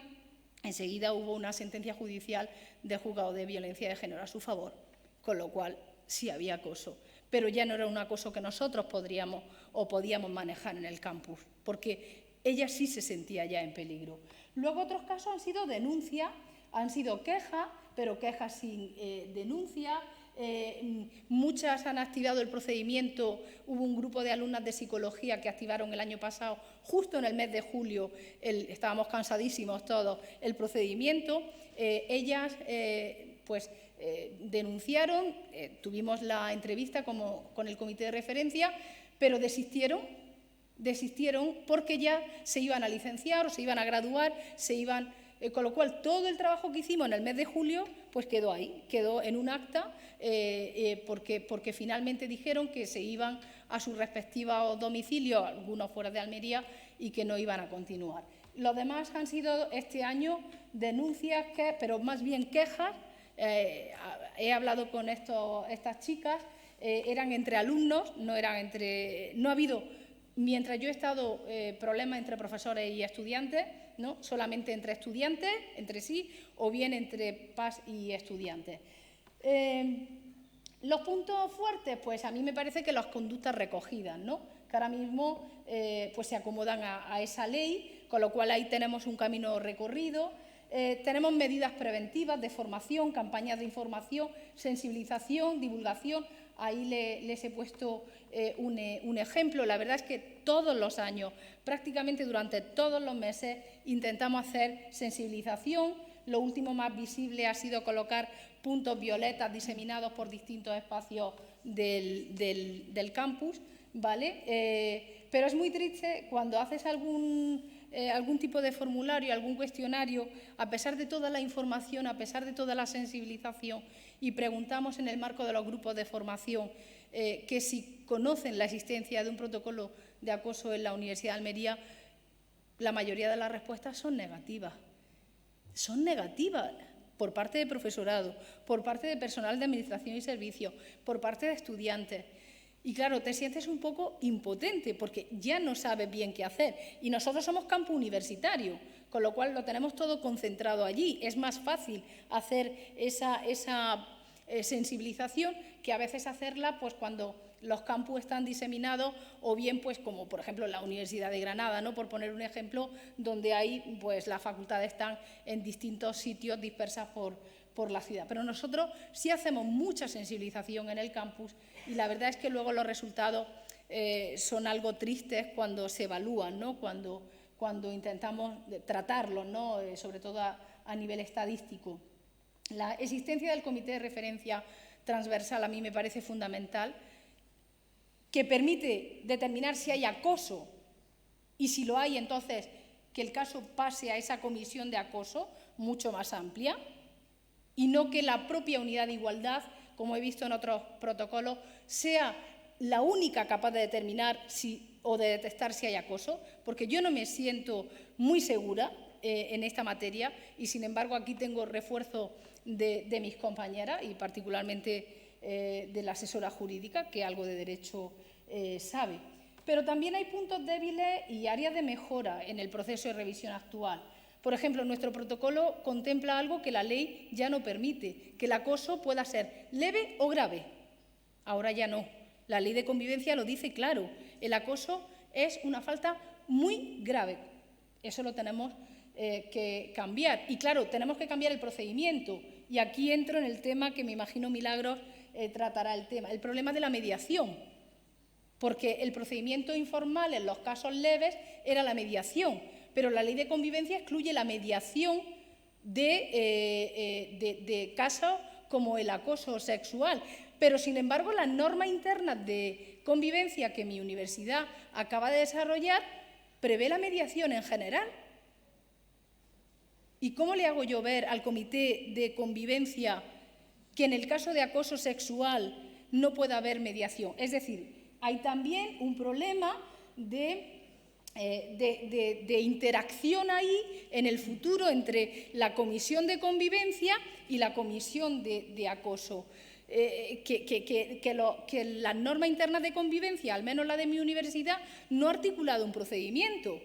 hubo una sentencia judicial del juzgado de violencia de género a su favor, con lo cual sí había acoso, pero ya no era un acoso que nosotros podíamos manejar en el campus, porque ella sí se sentía ya en peligro. Luego otros casos han sido denuncias, han sido quejas, pero quejas sin denuncia. Muchas han activado el procedimiento. Hubo un grupo de alumnas de psicología que activaron el año pasado, justo en el mes de julio, estábamos cansadísimos todos, el procedimiento. Ellas denunciaron, tuvimos la entrevista con el comité de referencia, pero desistieron porque ya se iban a licenciar o se iban a graduar, con lo cual todo el trabajo que hicimos en el mes de julio pues quedó ahí, quedó en un acta, porque finalmente dijeron que se iban a sus respectivos domicilios, algunos fuera de Almería, y que no iban a continuar. Los demás han sido este año denuncias, pero más bien quejas. He hablado con estas chicas, eran entre alumnos, no ha habido, mientras yo he estado, problemas entre profesores y estudiantes, ¿no? Solamente entre estudiantes, entre sí, o bien entre PAS y estudiantes. Los puntos fuertes, pues a mí me parece que las conductas recogidas, ¿no? Que ahora mismo pues se acomodan a esa ley, con lo cual ahí tenemos un camino recorrido. Tenemos medidas preventivas de formación, campañas de información, sensibilización, divulgación. Ahí les he puesto un ejemplo. La verdad es que todos los años, prácticamente durante todos los meses, intentamos hacer sensibilización. Lo último más visible ha sido colocar puntos violetas diseminados por distintos espacios del campus, ¿vale? Pero es muy triste cuando haces algún algún tipo de formulario, algún cuestionario, a pesar de toda la información, a pesar de toda la sensibilización, y preguntamos en el marco de los grupos de formación que si conocen la existencia de un protocolo de acoso en la Universidad de Almería, la mayoría de las respuestas son negativas. Son negativas por parte de profesorado, por parte de personal de administración y servicios, por parte de estudiantes. Y claro, te sientes un poco impotente porque ya no sabes bien qué hacer. Y nosotros somos campo universitario, con lo cual lo tenemos todo concentrado allí. Es más fácil hacer esa sensibilización que a veces hacerla pues cuando los campus están diseminados o bien pues como por ejemplo la Universidad de Granada, ¿no? Por poner un ejemplo, donde hay pues las facultades están en distintos sitios dispersas por la ciudad. Pero nosotros sí hacemos mucha sensibilización en el campus y la verdad es que luego los resultados son algo tristes cuando se evalúan, ¿no? Cuando intentamos tratarlos, ¿no? Sobre todo a nivel estadístico. La existencia del comité de referencia transversal a mí me parece fundamental, que permite determinar si hay acoso y si lo hay, entonces, que el caso pase a esa comisión de acoso mucho más amplia y no que la propia unidad de igualdad, como he visto en otros protocolos, sea la única capaz de determinar o de detectar si hay acoso, porque yo no me siento muy segura en esta materia y, sin embargo, aquí tengo refuerzo de mis compañeras y particularmente de la asesora jurídica, que algo de derecho sabe. Pero también hay puntos débiles y áreas de mejora en el proceso de revisión actual. Por ejemplo, nuestro protocolo contempla algo que la ley ya no permite, que el acoso pueda ser leve o grave. Ahora ya no. La ley de convivencia lo dice claro. El acoso es una falta muy grave. Eso lo tenemos que cambiar. Y claro, tenemos que cambiar el procedimiento. Y aquí entro en el tema que me imagino Milagros tratará el tema. El problema de la mediación. Porque el procedimiento informal en los casos leves era la mediación. Pero la ley de convivencia excluye la mediación de casos como el acoso sexual. Pero, sin embargo, las normas internas de convivencia que mi universidad acaba de desarrollar prevé la mediación en general. ¿Y cómo le hago yo ver al comité de convivencia que en el caso de acoso sexual no puede haber mediación? Es decir, hay también un problema de interacción ahí en el futuro entre la comisión de convivencia y la comisión de acoso. Que las normas internas de convivencia, al menos la de mi universidad, no ha articulado un procedimiento.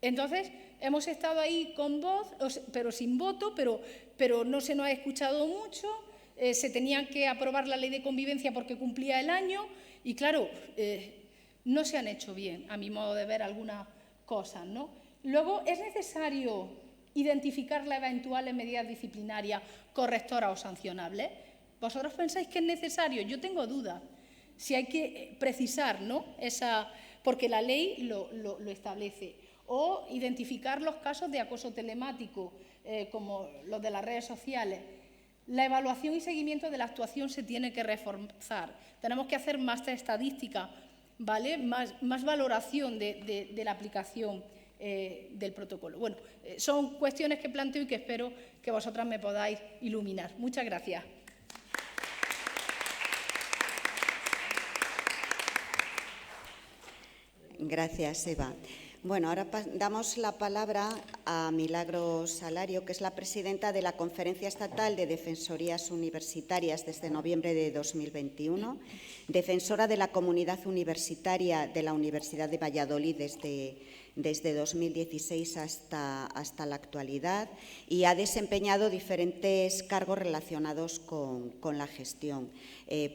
Entonces, hemos estado ahí con voz, pero sin voto, pero no se nos ha escuchado mucho. Se tenía que aprobar la ley de convivencia porque cumplía el año y, claro, no se han hecho bien, a mi modo de ver, algunas cosas, ¿no? Luego, es necesario identificar las eventuales medidas disciplinarias correctoras o sancionables. ¿Vosotros pensáis que es necesario? Yo tengo dudas. Si hay que precisar, ¿no? Porque la ley lo establece. O identificar los casos de acoso telemático, como los de las redes sociales. La evaluación y seguimiento de la actuación se tiene que reforzar. Tenemos que hacer más estadística, ¿vale? Más valoración de la aplicación del protocolo. Bueno, son cuestiones que planteo y que espero que vosotras me podáis iluminar. Muchas gracias. Gracias, Eva. Bueno, ahora damos la palabra a Milagros Salario, que es la presidenta de la Conferencia Estatal de Defensorías Universitarias desde noviembre de 2021, defensora de la comunidad universitaria de la Universidad de Valladolid desde 2016 hasta la actualidad y ha desempeñado diferentes cargos relacionados con la gestión.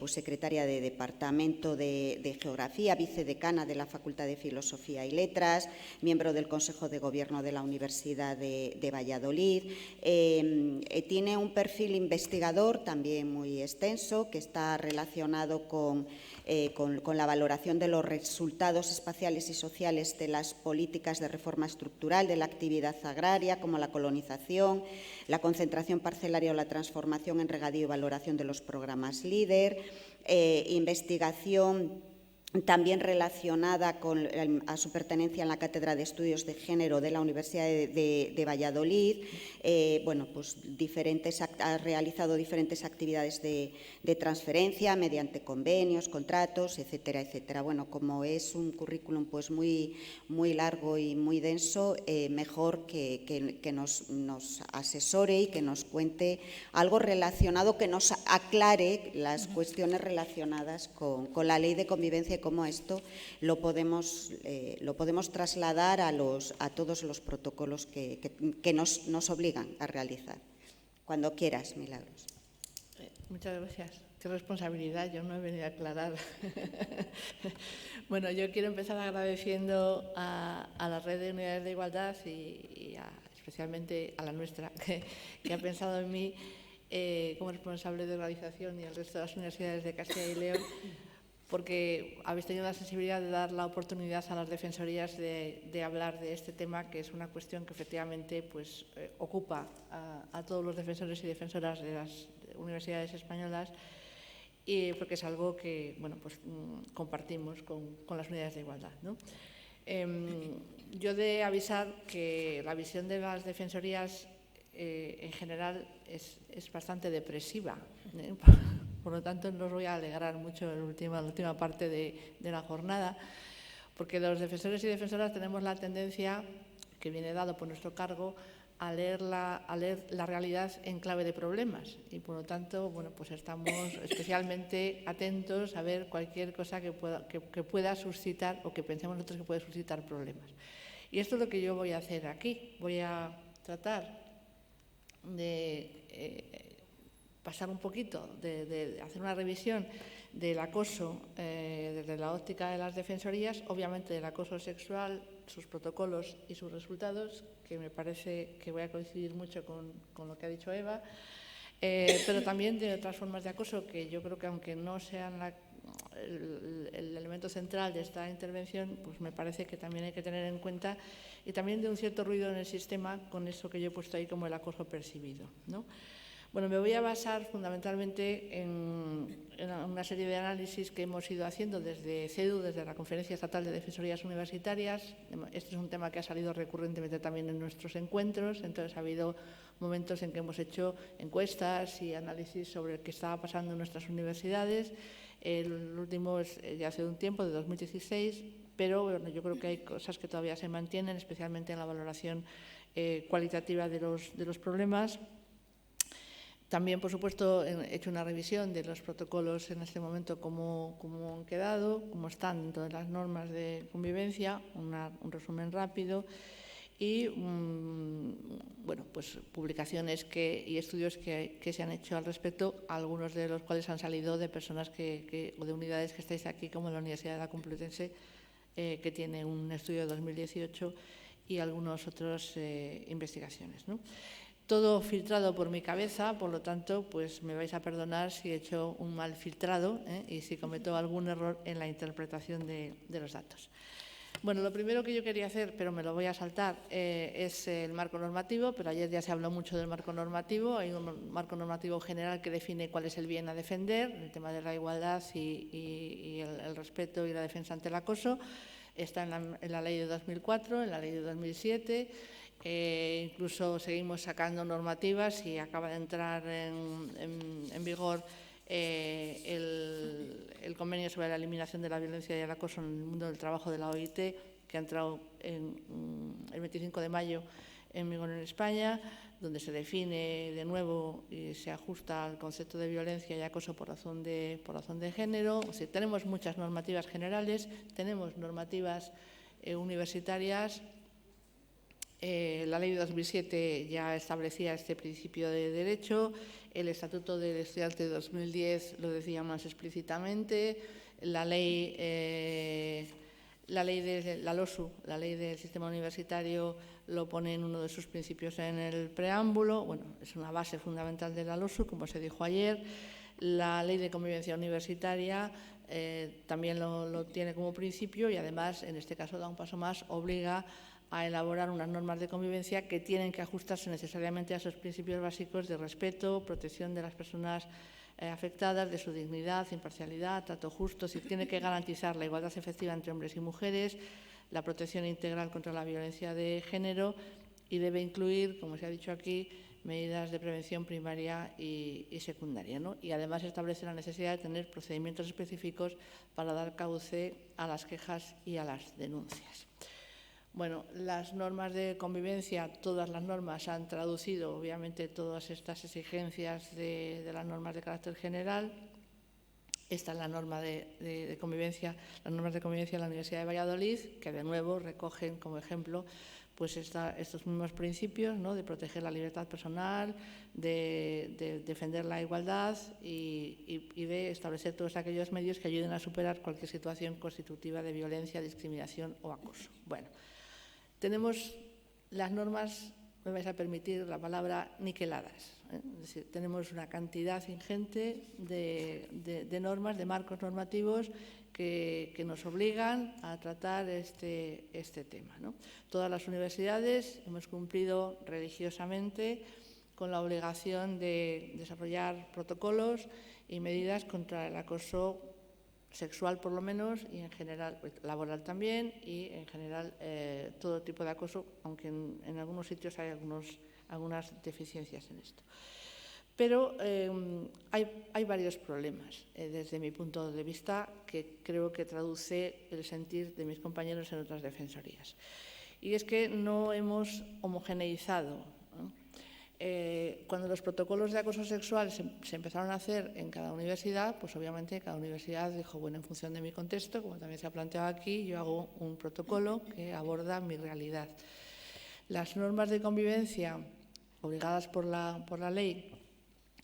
Pues secretaria de Departamento de Geografía, vicedecana de la Facultad de Filosofía y Letras, miembro del Consejo de Gobierno de la Universidad de Valladolid. Tiene un perfil investigador también muy extenso que está relacionado con la valoración de los resultados espaciales y sociales de las políticas de reforma estructural de la actividad agraria, como la colonización, la concentración parcelaria o la transformación en regadío y valoración de los programas LEADER, investigación también relacionada a su pertenencia en la Cátedra de Estudios de Género de la Universidad de Valladolid. Bueno, pues ha realizado diferentes actividades de transferencia mediante convenios, contratos, etcétera, etcétera. Bueno, como es un currículum pues muy largo y muy denso, mejor que nos asesore y que nos cuente algo relacionado, que nos aclare las cuestiones relacionadas con la Ley de Convivencia, cómo esto lo podemos trasladar a todos los protocolos que nos obligan a realizar. Cuando quieras, Milagros. Muchas gracias. Qué responsabilidad, yo no he venido a aclarar. Bueno, yo quiero empezar agradeciendo a la Red de Unidades de Igualdad y especialmente a la nuestra, que ha pensado en mí como responsable de organización y al resto de las universidades de Castilla y León, porque habéis tenido la sensibilidad de dar la oportunidad a las defensorías de hablar de este tema, que es una cuestión que efectivamente pues, ocupa a todos los defensores y defensoras de las universidades españolas, y porque es algo que bueno, pues, compartimos con las unidades de igualdad, ¿no? Yo he de avisar que la visión de las defensorías en general es bastante depresiva, ¿eh? Por lo tanto, no os voy a alegrar mucho en la última parte de la jornada, porque los defensores y defensoras tenemos la tendencia, que viene dado por nuestro cargo, a leer la realidad en clave de problemas. Y, por lo tanto, bueno, pues estamos especialmente atentos a ver cualquier cosa que pueda suscitar o que pensemos nosotros que puede suscitar problemas. Y esto es lo que yo voy a hacer aquí. Voy a tratar de pasar un poquito, de hacer una revisión del acoso desde la óptica de las defensorías, obviamente del acoso sexual, sus protocolos y sus resultados, que me parece que voy a coincidir mucho con lo que ha dicho Eva, pero también de otras formas de acoso que yo creo que, aunque no sean el elemento central de esta intervención, pues me parece que también hay que tener en cuenta, y también de un cierto ruido en el sistema con eso que yo he puesto ahí como el acoso percibido, ¿no? Bueno, me voy a basar fundamentalmente en una serie de análisis que hemos ido haciendo desde CEDU, desde la Conferencia Estatal de Defensorías Universitarias. Este es un tema que ha salido recurrentemente también en nuestros encuentros, entonces ha habido momentos en que hemos hecho encuestas y análisis sobre qué estaba pasando en nuestras universidades. El último es ya hace un tiempo, de 2016, pero bueno, yo creo que hay cosas que todavía se mantienen, especialmente en la valoración cualitativa de los problemas. También, por supuesto, he hecho una revisión de los protocolos en este momento, cómo han quedado, cómo están dentro de las normas de convivencia, un resumen rápido, y bueno, pues publicaciones y estudios que se han hecho al respecto, algunos de los cuales han salido de personas o de unidades que estáis aquí, como la Universidad de la Complutense, que tiene un estudio de 2018, y algunas otras investigaciones, ¿no? Todo filtrado por mi cabeza, por lo tanto, pues me vais a perdonar si he hecho un mal filtrado y si cometo algún error en la interpretación de los datos. Bueno, lo primero que yo quería hacer, pero me lo voy a saltar, es el marco normativo, pero ayer ya se habló mucho del marco normativo. Hay un marco normativo general que define cuál es el bien a defender, el tema de la igualdad y el respeto y la defensa ante el acoso. Está en la ley de 2004, en la ley de 2007, incluso seguimos sacando normativas y acaba de entrar en vigor el convenio sobre la eliminación de la violencia y el acoso en el mundo del trabajo de la OIT, que ha entrado el 25 de mayo en vigor en España, donde se define de nuevo y se ajusta al concepto de violencia y acoso por razón de género. O sea, tenemos muchas normativas generales, tenemos normativas universitarias. La ley de 2007 ya establecía este principio de derecho, el Estatuto del Estudiante de 2010 lo decía más explícitamente, la ley de la LOSU, la ley del sistema universitario, lo pone en uno de sus principios en el preámbulo. Bueno, es una base fundamental de la LOSU, como se dijo ayer. La ley de convivencia universitaria también lo tiene como principio y, además, en este caso da un paso más, obliga a elaborar unas normas de convivencia que tienen que ajustarse necesariamente a esos principios básicos de respeto, protección de las personas afectadas, de su dignidad, imparcialidad, trato justo, si tiene que garantizar la igualdad efectiva entre hombres y mujeres, la protección integral contra la violencia de género y debe incluir, como se ha dicho aquí, medidas de prevención primaria y secundaria, ¿no? Y además establece la necesidad de tener procedimientos específicos para dar cauce a las quejas y a las denuncias. Bueno, las normas de convivencia, todas las normas han traducido, obviamente, todas estas exigencias de las normas de carácter general. Esta es la norma de convivencia, las normas de convivencia de la Universidad de Valladolid, que de nuevo recogen como ejemplo pues estos mismos principios, ¿no? De proteger la libertad personal, de defender la igualdad y de establecer todos aquellos medios que ayuden a superar cualquier situación constitutiva de violencia, discriminación o acoso. Bueno, tenemos las normas, me vais a permitir la palabra, niqueladas. Es decir, tenemos una cantidad ingente de normas, de marcos normativos que nos obligan a tratar este tema, ¿no? Todas las universidades hemos cumplido religiosamente con la obligación de desarrollar protocolos y medidas contra el acoso sexual, por lo menos, y en general laboral también, y en general todo tipo de acoso, aunque en algunos sitios hay algunas deficiencias en esto. Pero hay varios problemas, desde mi punto de vista, que creo que traduce el sentir de mis compañeros en otras defensorías. Y es que no hemos homogeneizado, ¿no? Cuando los protocolos de acoso sexual se empezaron a hacer en cada universidad, pues obviamente cada universidad dijo, bueno, en función de mi contexto, como también se ha planteado aquí, yo hago un protocolo que aborda mi realidad. Las normas de convivencia obligadas por la ley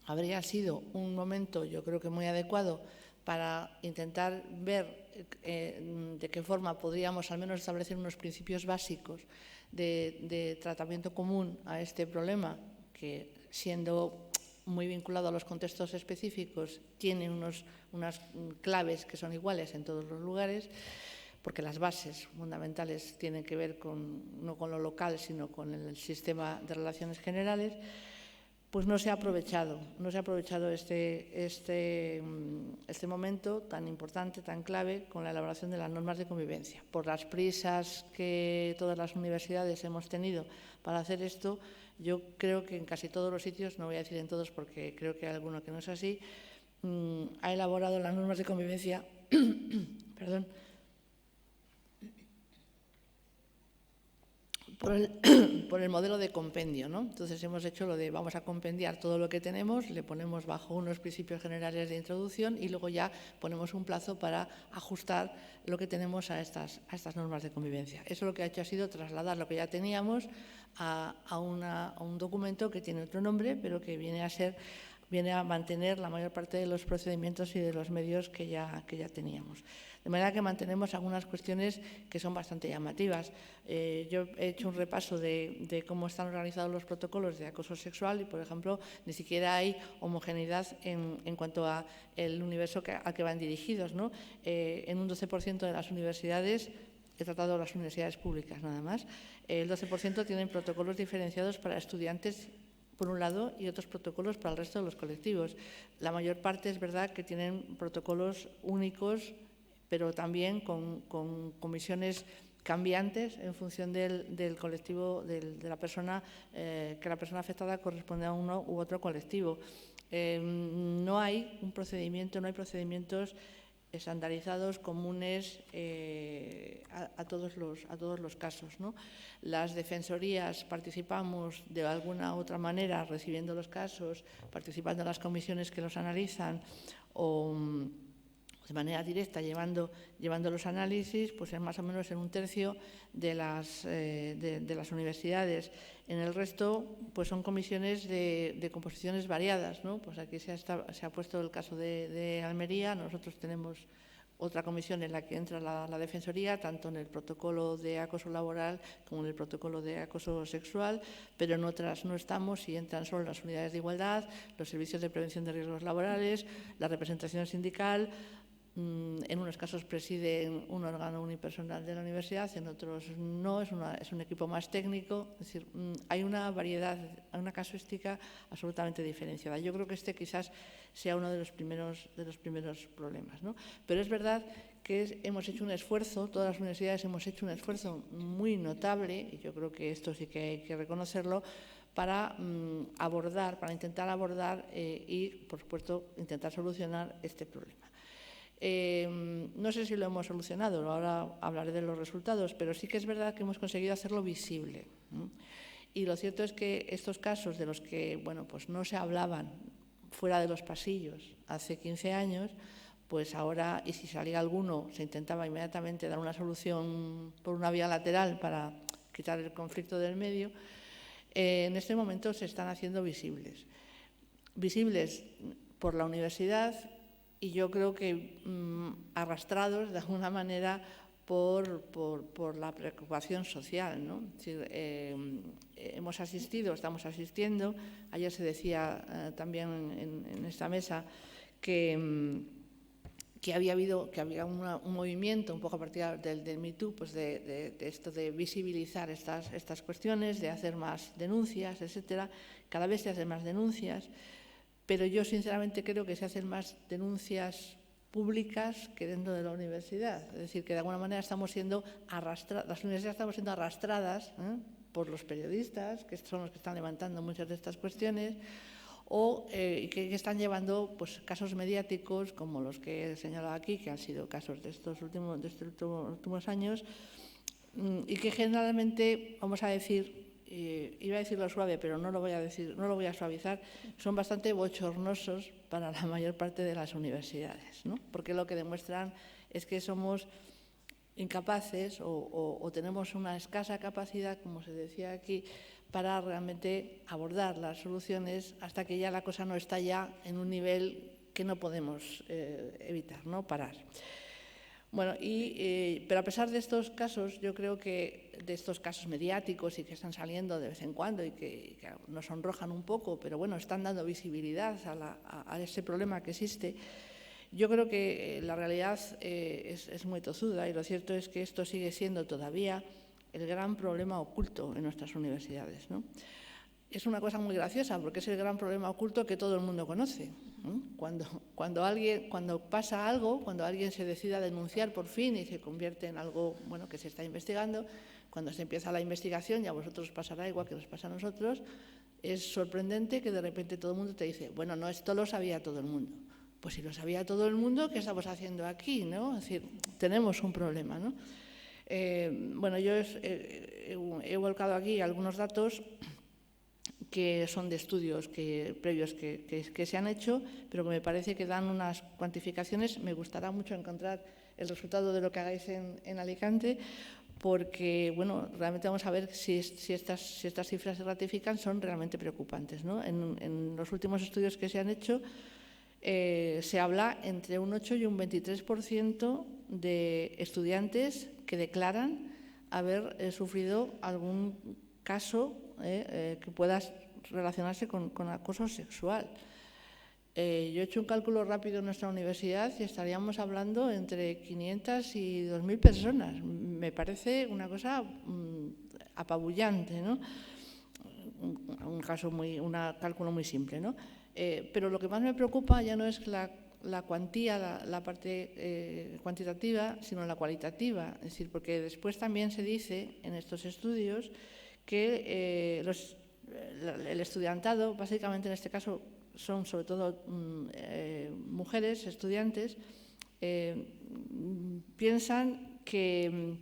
habría sido un momento, yo creo que muy adecuado, para intentar ver de qué forma podríamos al menos establecer unos principios básicos de tratamiento común a este problema, que siendo muy vinculado a los contextos específicos tiene unas claves que son iguales en todos los lugares, porque las bases fundamentales tienen que ver no con lo local, sino con el sistema de relaciones generales. Pues no se ha aprovechado este momento tan importante, tan clave, con la elaboración de las normas de convivencia. Por las prisas que todas las universidades hemos tenido para hacer esto, yo creo que en casi todos los sitios, no voy a decir en todos porque creo que hay alguno que no es así, ha elaborado las normas de convivencia perdón, por el modelo de compendio, ¿no? Entonces hemos hecho lo de vamos a compendiar todo lo que tenemos, le ponemos bajo unos principios generales de introducción y luego ya ponemos un plazo para ajustar lo que tenemos a estas normas de convivencia. Eso lo que ha hecho ha sido trasladar lo que ya teníamos a un documento que tiene otro nombre, pero que viene a mantener la mayor parte de los procedimientos y de los medios que ya teníamos. De manera que mantenemos algunas cuestiones que son bastante llamativas. Yo he hecho un repaso de cómo están organizados los protocolos de acoso sexual y, por ejemplo, ni siquiera hay homogeneidad en cuanto a el universo al que van dirigidos, ¿no? En un 12% de las universidades, he tratado las universidades públicas nada más, el 12% tienen protocolos diferenciados para estudiantes por un lado, y otros protocolos para el resto de los colectivos. La mayor parte es verdad que tienen protocolos únicos, pero también con comisiones cambiantes en función del colectivo, de la persona, que la persona afectada corresponde a uno u otro colectivo. No hay procedimientos estandarizados, comunes a todos los casos, ¿no? Las defensorías participamos de alguna u otra manera recibiendo los casos, participando en las comisiones que los analizan o de manera directa llevando los análisis, pues es más o menos en un tercio de las universidades. En el resto, pues son comisiones de composiciones variadas, ¿no? Pues aquí se ha puesto el caso de Almería. Nosotros tenemos otra comisión en la que entra la Defensoría, tanto en el protocolo de acoso laboral como en el protocolo de acoso sexual, pero en otras no estamos y entran solo las unidades de igualdad, los servicios de prevención de riesgos laborales, la representación sindical, En unos casos preside un órgano unipersonal de la universidad, en otros no, es un equipo más técnico. Es decir, hay una variedad, una casuística absolutamente diferenciada. Yo creo que este quizás sea uno de los primeros problemas, ¿no? Pero es verdad que hemos hecho un esfuerzo, todas las universidades hemos hecho un esfuerzo muy notable, y yo creo que esto sí que hay que reconocerlo, para intentar abordar y, por supuesto, intentar solucionar este problema. No sé si lo hemos solucionado, ahora hablaré de los resultados, pero sí que es verdad que hemos conseguido hacerlo visible. Y lo cierto es que estos casos de los que pues no se hablaban fuera de los pasillos hace 15 años, pues ahora, y si salía alguno, se intentaba inmediatamente dar una solución por una vía lateral para quitar el conflicto del medio. En este momento se están haciendo visibles por la universidad, y yo creo que arrastrados de alguna manera por la preocupación social, ¿no? Es decir, estamos asistiendo, ayer se decía también en esta mesa que había un movimiento un poco a partir del Me Too, pues de esto de visibilizar estas cuestiones, de hacer más denuncias, etcétera. Cada vez se hacen más denuncias, pero yo sinceramente creo que se hacen más denuncias públicas que dentro de la universidad. Es decir, que de alguna manera estamos siendo arrastradas, las universidades estamos siendo arrastradas por los periodistas, que son los que están levantando muchas de estas cuestiones, o que están llevando pues, casos mediáticos como los que he señalado aquí, que han sido casos de estos últimos años, y que generalmente, vamos a decir, iba a decirlo suave, pero no lo voy a suavizar, son bastante bochornosos para la mayor parte de las universidades, ¿no? Porque lo que demuestran es que somos incapaces o tenemos una escasa capacidad, como se decía aquí, para realmente abordar las soluciones hasta que ya la cosa no está ya en un nivel que no podemos evitar, ¿no? Parar. Bueno, pero a pesar de estos casos, yo creo que de estos casos mediáticos y que están saliendo de vez en cuando y que nos sonrojan un poco, pero bueno, están dando visibilidad a ese problema que existe, yo creo que la realidad es muy tozuda, y lo cierto es que esto sigue siendo todavía el gran problema oculto en nuestras universidades, ¿no? Es una cosa muy graciosa porque es el gran problema oculto que todo el mundo conoce, ¿no? Cuando pasa algo, cuando alguien se decide a denunciar por fin y se convierte en algo que se está investigando, cuando se empieza la investigación, y a vosotros pasará igual que nos pasa a nosotros, es sorprendente que de repente todo el mundo te dice, bueno, no, esto lo sabía todo el mundo. Pues si lo sabía todo el mundo, ¿qué estamos haciendo aquí, ¿no? Es decir, tenemos un problema, ¿no? Yo he volcado aquí algunos datos que son de estudios previos que se han hecho, pero que me parece que dan unas cuantificaciones. Me gustará mucho encontrar el resultado de lo que hagáis en Alicante, porque realmente vamos a ver si estas cifras se ratifican, son realmente preocupantes, ¿no? En los últimos estudios que se han hecho se habla entre un 8 y un 23% de estudiantes que declaran haber sufrido algún caso que pueda relacionarse con acoso sexual. Yo he hecho un cálculo rápido en nuestra universidad y estaríamos hablando entre 500 y 2.000 personas. Me parece una cosa apabullante, ¿no? Un cálculo muy simple, ¿no? Pero lo que más me preocupa ya no es la cuantía, la parte cuantitativa, sino la cualitativa. Es decir, porque después también se dice en estos estudios que el estudiantado, básicamente en este caso son sobre todo mujeres, estudiantes, piensan que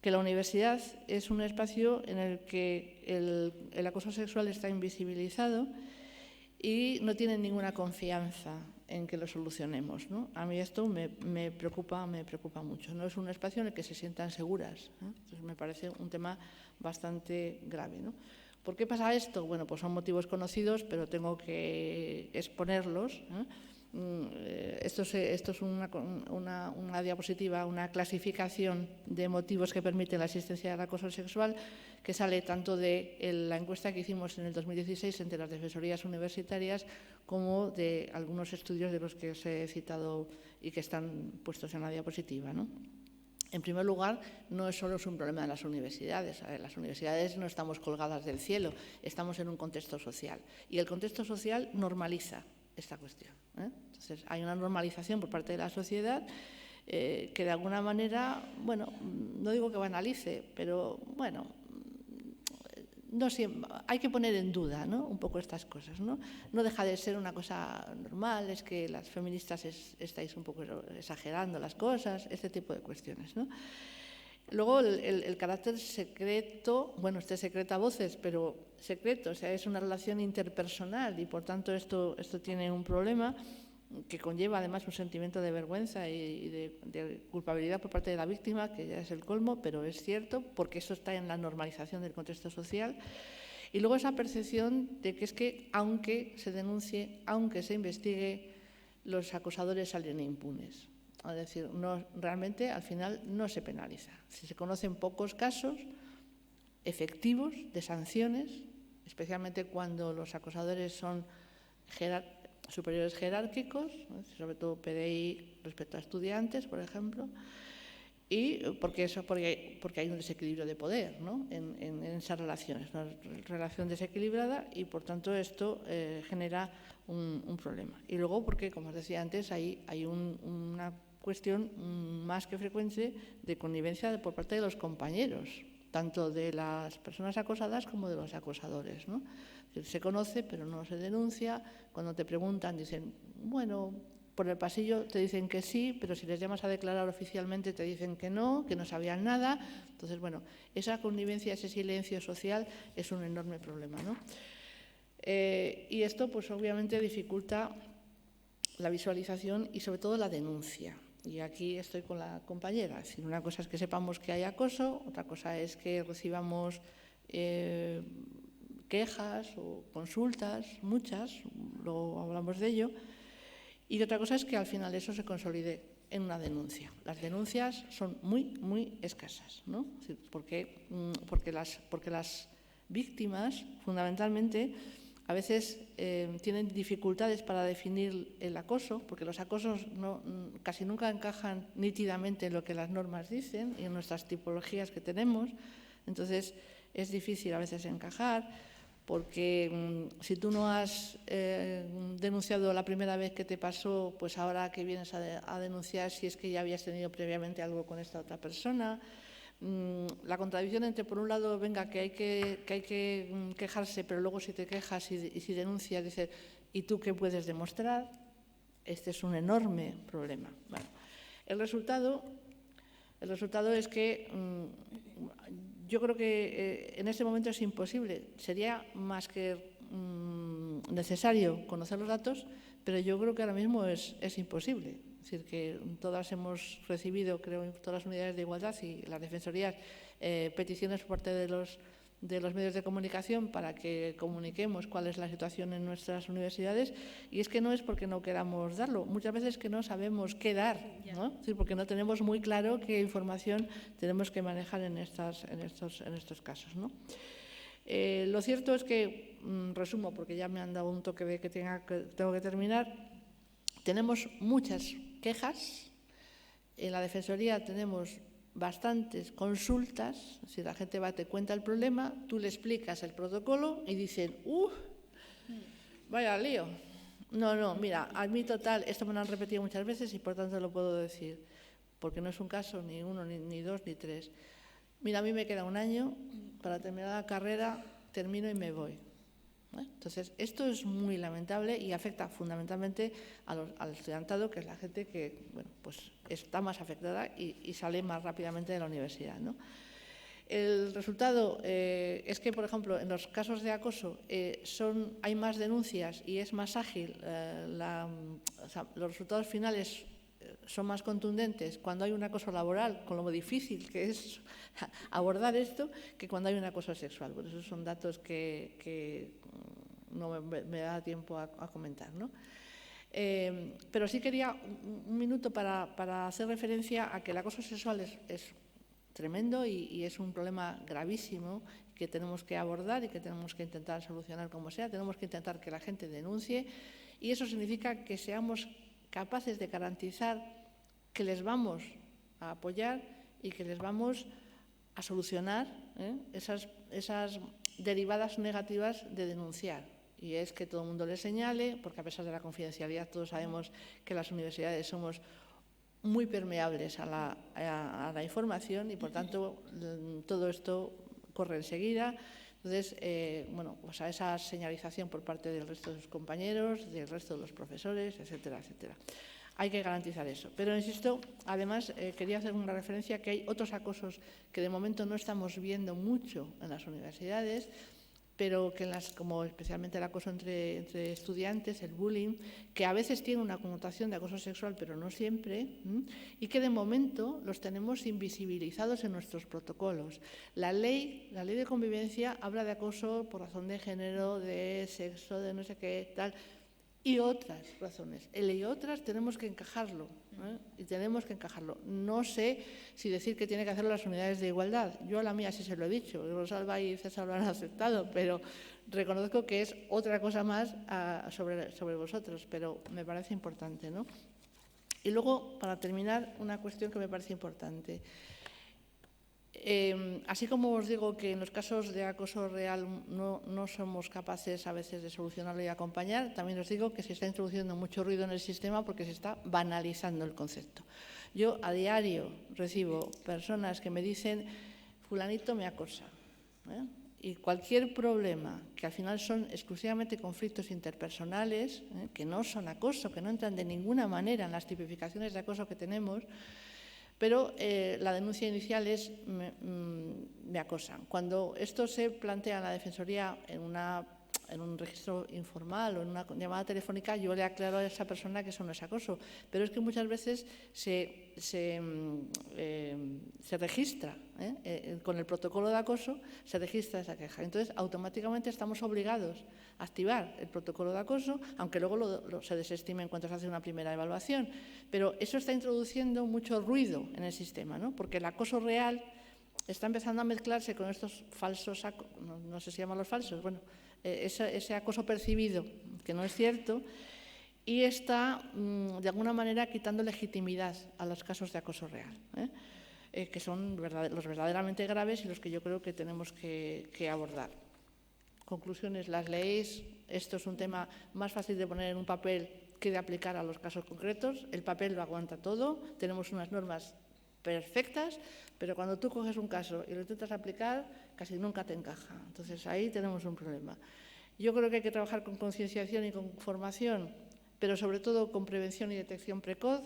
la universidad es un espacio en el que el acoso sexual está invisibilizado y no tienen ninguna confianza en que lo solucionemos, ¿no? A mí esto me preocupa mucho. No es un espacio en el que se sientan seguras, ¿no? Entonces me parece un tema bastante grave, ¿no? ¿Por qué pasa esto? Bueno, pues son motivos conocidos, pero tengo que exponerlos, ¿no? Esto es una diapositiva, una clasificación de motivos que permiten la existencia del acoso sexual, que sale tanto de la encuesta que hicimos en el 2016 entre las defensorías universitarias como de algunos estudios de los que os he citado y que están puestos en la diapositiva, ¿no? En primer lugar, no es solo un problema de las universidades. Las universidades no estamos colgadas del cielo, estamos en un contexto social. Y el contexto social normaliza esta cuestión, ¿eh? Entonces, hay una normalización por parte de la sociedad que de alguna manera, bueno, no digo que banalice, pero bueno, no siempre, hay que poner en duda, ¿no?, un poco estas cosas, ¿no? No deja de ser una cosa normal, es que las feministas estáis un poco exagerando las cosas, este tipo de cuestiones, ¿no? Luego el carácter secreto, bueno, este secreto a voces, pero secreto, o sea, es una relación interpersonal y por tanto esto tiene un problema que conlleva además un sentimiento de vergüenza y de culpabilidad por parte de la víctima, que ya es el colmo, pero es cierto, porque eso está en la normalización del contexto social. Y luego esa percepción de que es que aunque se denuncie, aunque se investigue, los acosadores salen impunes. Es decir, realmente al final no se penaliza. Si se conocen pocos casos efectivos de sanciones, especialmente cuando los acosadores son superiores jerárquicos, ¿no?, sobre todo PDI respecto a estudiantes, por ejemplo, y porque hay un desequilibrio de poder, ¿no?, en esas relaciones, una relación desequilibrada, y por tanto esto genera un problema. Y luego porque, como os decía antes, hay una cuestión más que frecuente de connivencia por parte de los compañeros, tanto de las personas acosadas como de los acosadores, ¿no? Se conoce, pero no se denuncia. Cuando te preguntan, dicen, bueno, por el pasillo te dicen que sí, pero si les llamas a declarar oficialmente te dicen que no sabían nada. Entonces, bueno, esa connivencia, ese silencio social es un enorme problema, ¿no? Y esto, pues obviamente, dificulta la visualización y sobre todo la denuncia. Y aquí estoy con la compañera. Es decir, una cosa es que sepamos que hay acoso, otra cosa es que recibamos quejas o consultas, muchas, luego hablamos de ello, y otra cosa es que al final eso se consolide en una denuncia. Las denuncias son muy, muy escasas, ¿no? Es decir, porque las víctimas, fundamentalmente, a veces tienen dificultades para definir el acoso, porque los acosos casi nunca encajan nítidamente en lo que las normas dicen y en nuestras tipologías que tenemos. Entonces, es difícil a veces encajar, porque si tú no has denunciado la primera vez que te pasó, pues ahora que vienes a denunciar si es que ya habías tenido previamente algo con esta otra persona. La contradicción entre, por un lado, venga, que hay que quejarse, pero luego si te quejas y si denuncias, dices, ¿y tú qué puedes demostrar? Este es un enorme problema. Bueno, el resultado es que yo creo que en este momento es imposible. Sería más que necesario conocer los datos, pero yo creo que ahora mismo es imposible. Es decir, que todas hemos recibido, creo, en todas las unidades de igualdad y las defensorías, peticiones por parte de los medios de comunicación para que comuniquemos cuál es la situación en nuestras universidades, y es que no es porque no queramos darlo, muchas veces que no sabemos qué dar, ¿no? Es decir, porque no tenemos muy claro qué información tenemos que manejar en estos casos, ¿no? Lo cierto es que, resumo, porque ya me han dado un toque de que tengo que terminar, tenemos muchas quejas, en la Defensoría tenemos bastantes consultas, si la gente va, te cuenta el problema, tú le explicas el protocolo y dicen, vaya lío. No, mira, a mí total, esto me lo han repetido muchas veces y por tanto lo puedo decir, porque no es un caso ni uno, ni dos, ni tres. Mira, a mí me queda un año para terminar la carrera, termino y me voy. Entonces, esto es muy lamentable y afecta fundamentalmente al estudiantado, que es la gente que, bueno, pues está más afectada y sale más rápidamente de la universidad, ¿no? El resultado es que, por ejemplo, en los casos de acoso hay más denuncias y es más ágil, los resultados finales son más contundentes cuando hay un acoso laboral, con lo difícil que es abordar esto, que cuando hay un acoso sexual. Bueno, esos son datos que no me da tiempo a comentar, ¿no? Pero sí quería un minuto para hacer referencia a que el acoso sexual es tremendo y es un problema gravísimo que tenemos que abordar y que tenemos que intentar solucionar como sea. Tenemos que intentar que la gente denuncie y eso significa que seamos capaces de garantizar que les vamos a apoyar y que les vamos a solucionar esas derivadas negativas de denunciar. Y es que todo el mundo les señale, porque a pesar de la confidencialidad todos sabemos que las universidades somos muy permeables a la información y, por tanto, todo esto corre enseguida. Entonces, bueno, pues a esa señalización por parte del resto de sus compañeros, del resto de los profesores, etcétera, etcétera. Hay que garantizar eso. Pero, insisto, además, quería hacer una referencia que hay otros acosos que de momento no estamos viendo mucho en las universidades, pero que como especialmente el acoso entre estudiantes, el bullying, que a veces tiene una connotación de acoso sexual, pero no siempre, y que de momento los tenemos invisibilizados en nuestros protocolos. La ley de convivencia habla de acoso por razón de género, de sexo, de no sé qué, tal, y otras razones. El y otras tenemos que encajarlo, y tenemos que encajarlo. No sé si decir que tiene que hacerlo las unidades de igualdad. Yo a la mía sí se lo he dicho, Rosalba y César lo han aceptado, pero reconozco que es otra cosa más sobre vosotros, pero me parece importante, ¿no? Y luego, para terminar, una cuestión que me parece importante. Así como os digo que en los casos de acoso real no somos capaces a veces de solucionarlo y acompañar, también os digo que se está introduciendo mucho ruido en el sistema porque se está banalizando el concepto. Yo a diario recibo personas que me dicen, fulanito me acosa, y cualquier problema, que al final son exclusivamente conflictos interpersonales, que no son acoso, que no entran de ninguna manera en las tipificaciones de acoso que tenemos, pero la denuncia inicial es me acosan. Cuando esto se plantea en la Defensoría en un registro informal o en una llamada telefónica, yo le aclaro a esa persona que eso no es acoso. Pero es que muchas veces se registra, con el protocolo de acoso, se registra esa queja. Entonces, automáticamente estamos obligados a activar el protocolo de acoso, aunque luego se desestime en cuanto se hace una primera evaluación. Pero eso está introduciendo mucho ruido en el sistema, ¿no? Porque el acoso real está empezando a mezclarse con estos falsos, no sé si llaman los falsos, bueno, ese acoso percibido, que no es cierto, y está, de alguna manera, quitando legitimidad a los casos de acoso real, que son los verdaderamente graves y los que yo creo que tenemos que abordar. Conclusiones, las leéis, esto es un tema más fácil de poner en un papel que de aplicar a los casos concretos, el papel lo aguanta todo, tenemos unas normas perfectas, pero cuando tú coges un caso y lo intentas aplicar, casi nunca te encaja. Entonces, ahí tenemos un problema. Yo creo que hay que trabajar con concienciación y con formación, pero sobre todo con prevención y detección precoz,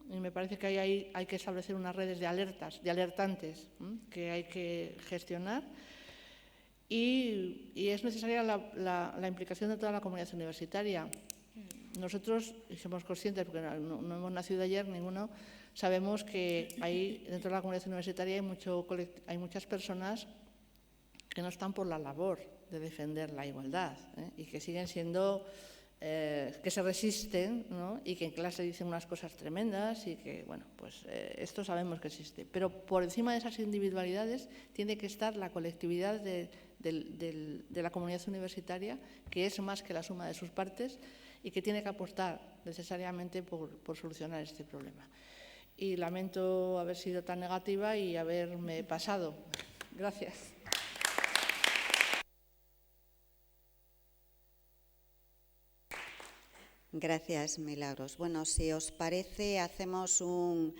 y me parece que ahí hay que establecer unas redes de alertas, de alertantes, que hay que gestionar. Y es necesaria la implicación de toda la comunidad universitaria. Nosotros, y somos conscientes, porque no hemos nacido ayer ninguno, sabemos que ahí dentro de la comunidad universitaria hay muchas personas que no están por la labor de defender la igualdad, y que siguen siendo, que se resisten, ¿no? Y que en clase dicen unas cosas tremendas y que, bueno, pues esto sabemos que existe. Pero por encima de esas individualidades tiene que estar la colectividad de la comunidad universitaria, que es más que la suma de sus partes y que tiene que apostar necesariamente por solucionar este problema. Y lamento haber sido tan negativa y haberme pasado. Gracias. Gracias, Milagros. Bueno, si os parece, hacemos un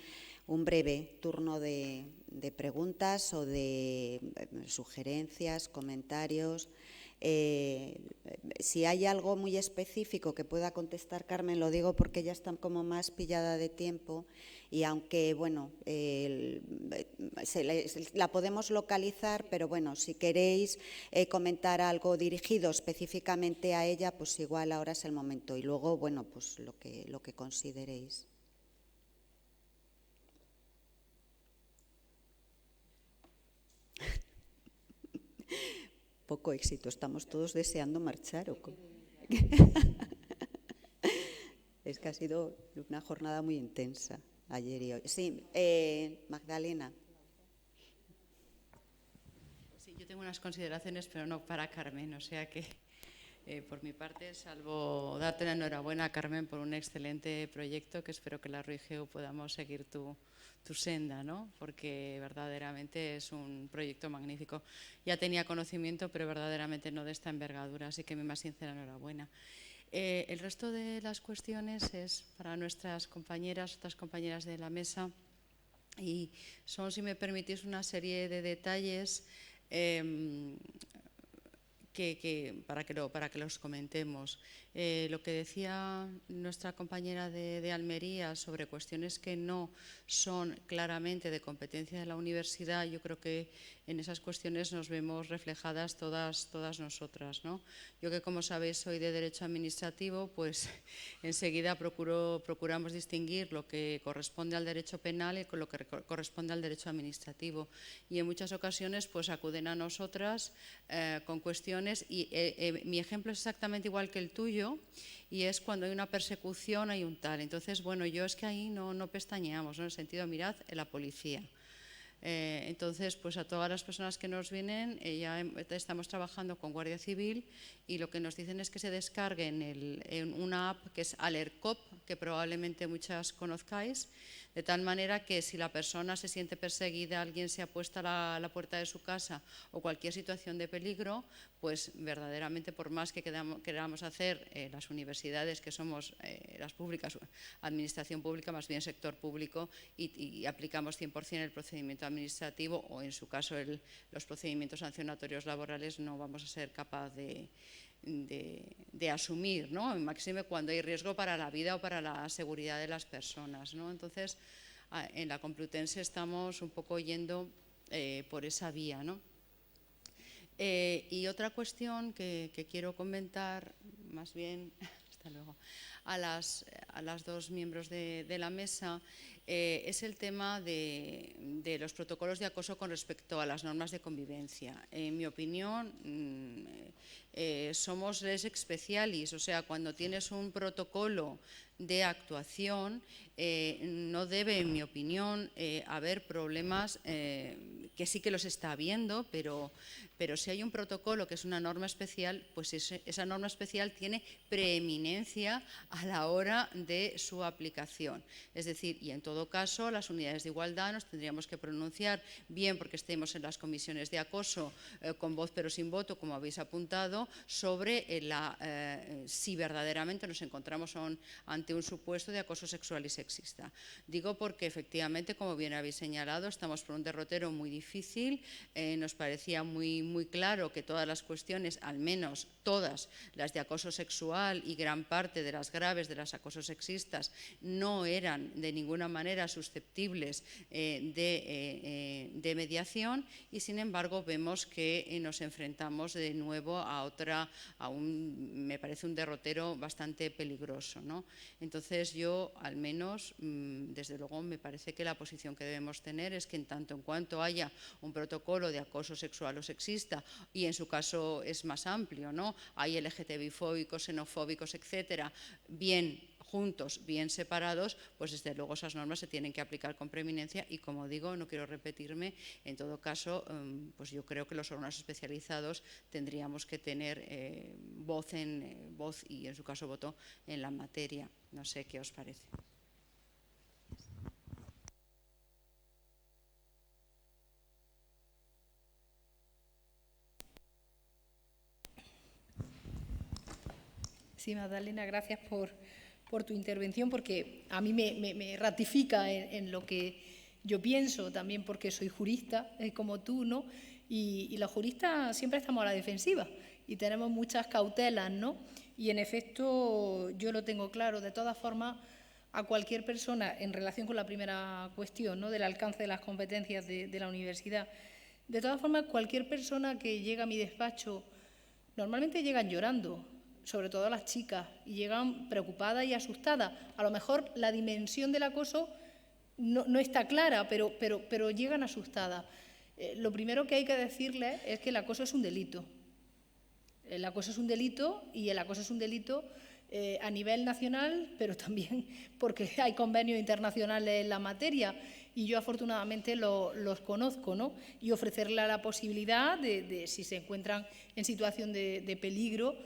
breve turno de preguntas o de sugerencias, comentarios. Si hay algo muy específico que pueda contestar Carmen, lo digo porque ya está como más pillada de tiempo y aunque, bueno, la podemos localizar, pero bueno, si queréis comentar algo dirigido específicamente a ella, pues igual ahora es el momento y luego, bueno, pues lo que consideréis. Poco éxito, estamos todos deseando marchar. que ha sido una jornada muy intensa ayer y hoy. Sí, Magdalena. Sí, yo tengo unas consideraciones, pero no para Carmen, o sea que por mi parte, salvo darte la enhorabuena, Carmen, por un excelente proyecto que espero que la RUIGEU podamos seguir tu senda, ¿no? Porque verdaderamente es un proyecto magnífico. Ya tenía conocimiento, pero verdaderamente no de esta envergadura, así que mi más sincera enhorabuena. El resto de las cuestiones es para nuestras compañeras, otras compañeras de la mesa, y son, si me permitís, una serie de detalles para que los comentemos. Lo que decía nuestra compañera de Almería sobre cuestiones que no son claramente de competencia de la universidad, yo creo que en esas cuestiones nos vemos reflejadas todas nosotras, ¿no? Yo, que como sabéis soy de Derecho Administrativo, pues enseguida procuramos distinguir lo que corresponde al derecho penal y con lo que corresponde al derecho administrativo. Y en muchas ocasiones pues acuden a nosotras con cuestiones, y mi ejemplo es exactamente igual que el tuyo, y es cuando hay una persecución, hay un tal. Entonces, bueno, yo es que ahí no pestañeamos, ¿no? En el sentido, mirad, la policía. Entonces, pues a todas las personas que nos vienen, ya estamos trabajando con Guardia Civil, y lo que nos dicen es que se descarguen en una app que es Alertcop, que probablemente muchas conozcáis, de tal manera que si la persona se siente perseguida, alguien se ha puesto a la puerta de su casa o cualquier situación de peligro, pues verdaderamente, por más que queramos hacer las universidades, que somos las públicas, administración pública, más bien sector público, y aplicamos 100% el procedimiento administrativo, o en su caso los procedimientos sancionatorios laborales, no vamos a ser capaz de asumir, ¿no? Máxime cuando hay riesgo para la vida o para la seguridad de las personas, ¿no? Entonces, en la Complutense estamos un poco yendo por esa vía, ¿no? Y otra cuestión que quiero comentar, más bien, hasta luego, a las dos miembros de la mesa, es el tema de los protocolos de acoso con respecto a las normas de convivencia. En mi opinión, somos lex specialis, o sea, cuando tienes un protocolo de actuación, no debe, en mi opinión, haber problemas, que sí que los está habiendo, pero si hay un protocolo que es una norma especial, pues esa norma especial tiene preeminencia a la hora de su aplicación. Es decir, y en todo caso, las unidades de igualdad nos tendríamos que pronunciar, bien porque estemos en las comisiones de acoso con voz pero sin voto, como habéis apuntado, sobre si verdaderamente nos encontramos ante un supuesto de acoso sexual y sexista. Digo porque efectivamente, como bien habéis señalado, estamos por un derrotero muy difícil. Nos parecía muy claro que todas las cuestiones, al menos todas las de acoso sexual y gran parte de las graves de las acosos sexistas, no eran de ninguna manera susceptibles de mediación, y sin embargo vemos que nos enfrentamos de nuevo me parece un derrotero bastante peligroso, ¿no? Entonces yo, al menos, desde luego, me parece que la posición que debemos tener es que en tanto en cuanto haya un protocolo de acoso sexual o sexista, y en su caso es más amplio, ¿no? Hay LGTBI-fóbicos, xenofóbicos, etcétera, bien juntos, bien separados, pues desde luego esas normas se tienen que aplicar con preeminencia, y como digo, no quiero repetirme, en todo caso, pues yo creo que los órganos especializados tendríamos que tener voz y en su caso voto en la materia. No sé qué os parece. Sí, Magdalena, gracias por tu intervención, porque a mí me ratifica en lo que yo pienso, también porque soy jurista, como tú, ¿no? Y los juristas siempre estamos a la defensiva y tenemos muchas cautelas, ¿no? Y en efecto yo lo tengo claro. De todas formas, a cualquier persona, en relación con la primera cuestión, ¿no?, del alcance de las competencias de la universidad, de todas formas, cualquier persona que llega a mi despacho, normalmente llegan llorando, sobre todo las chicas, y llegan preocupadas y asustadas. A lo mejor la dimensión del acoso no está clara, pero llegan asustadas. Lo primero que hay que decirles es que el acoso es un delito. El acoso es un delito, y el acoso es un delito a nivel nacional, pero también porque hay convenios internacionales en la materia y yo afortunadamente los conozco, ¿no? Y ofrecerle la posibilidad de si se encuentran en situación de peligro,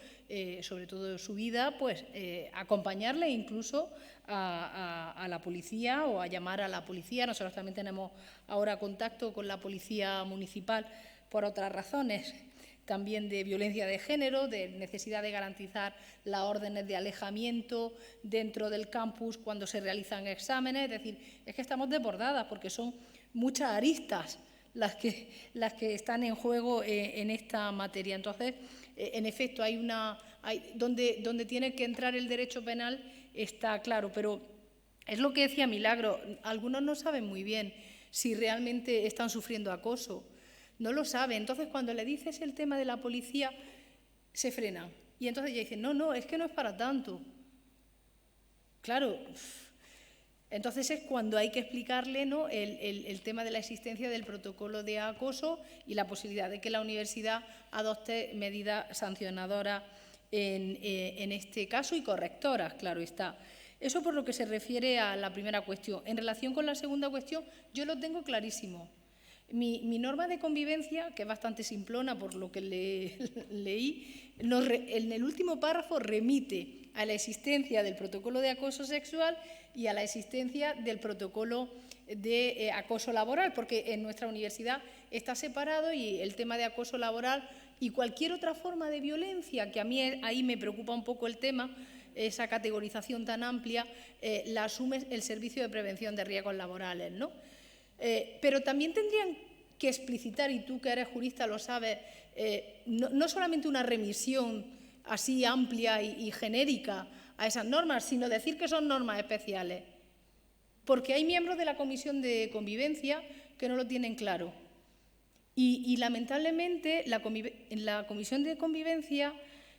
sobre todo su vida, pues acompañarle incluso a la policía o a llamar a la policía. Nosotros también tenemos ahora contacto con la policía municipal por otras razones, también de violencia de género, de necesidad de garantizar las órdenes de alejamiento dentro del campus cuando se realizan exámenes. Es decir, es que estamos desbordadas porque son muchas aristas las que están en juego en esta materia. Entonces, en efecto, donde tiene que entrar el derecho penal está claro, pero es lo que decía Milagro, algunos no saben muy bien si realmente están sufriendo acoso. No lo sabe. Entonces, cuando le dices el tema de la policía, se frenan. Y entonces ya dicen, no, es que no es para tanto. Claro. Entonces es cuando hay que explicarle, ¿no?, el tema de la existencia del protocolo de acoso y la posibilidad de que la universidad adopte medidas sancionadoras en este caso y correctoras, claro está. Eso por lo que se refiere a la primera cuestión. En relación con la segunda cuestión, yo lo tengo clarísimo. Mi norma de convivencia, que es bastante simplona por lo que leí, en el último párrafo remite a la existencia del protocolo de acoso sexual y a la existencia del protocolo de acoso laboral, porque en nuestra universidad está separado y el tema de acoso laboral y cualquier otra forma de violencia, que a mí ahí me preocupa un poco el tema, esa categorización tan amplia, la asume el Servicio de Prevención de Riesgos Laborales, ¿no? Pero también tendrían que explicitar, y tú que eres jurista lo sabes, no solamente una remisión así amplia y genérica a esas normas, sino decir que son normas especiales. Porque hay miembros de la Comisión de Convivencia que no lo tienen claro. Y lamentablemente en la Comisión de Convivencia,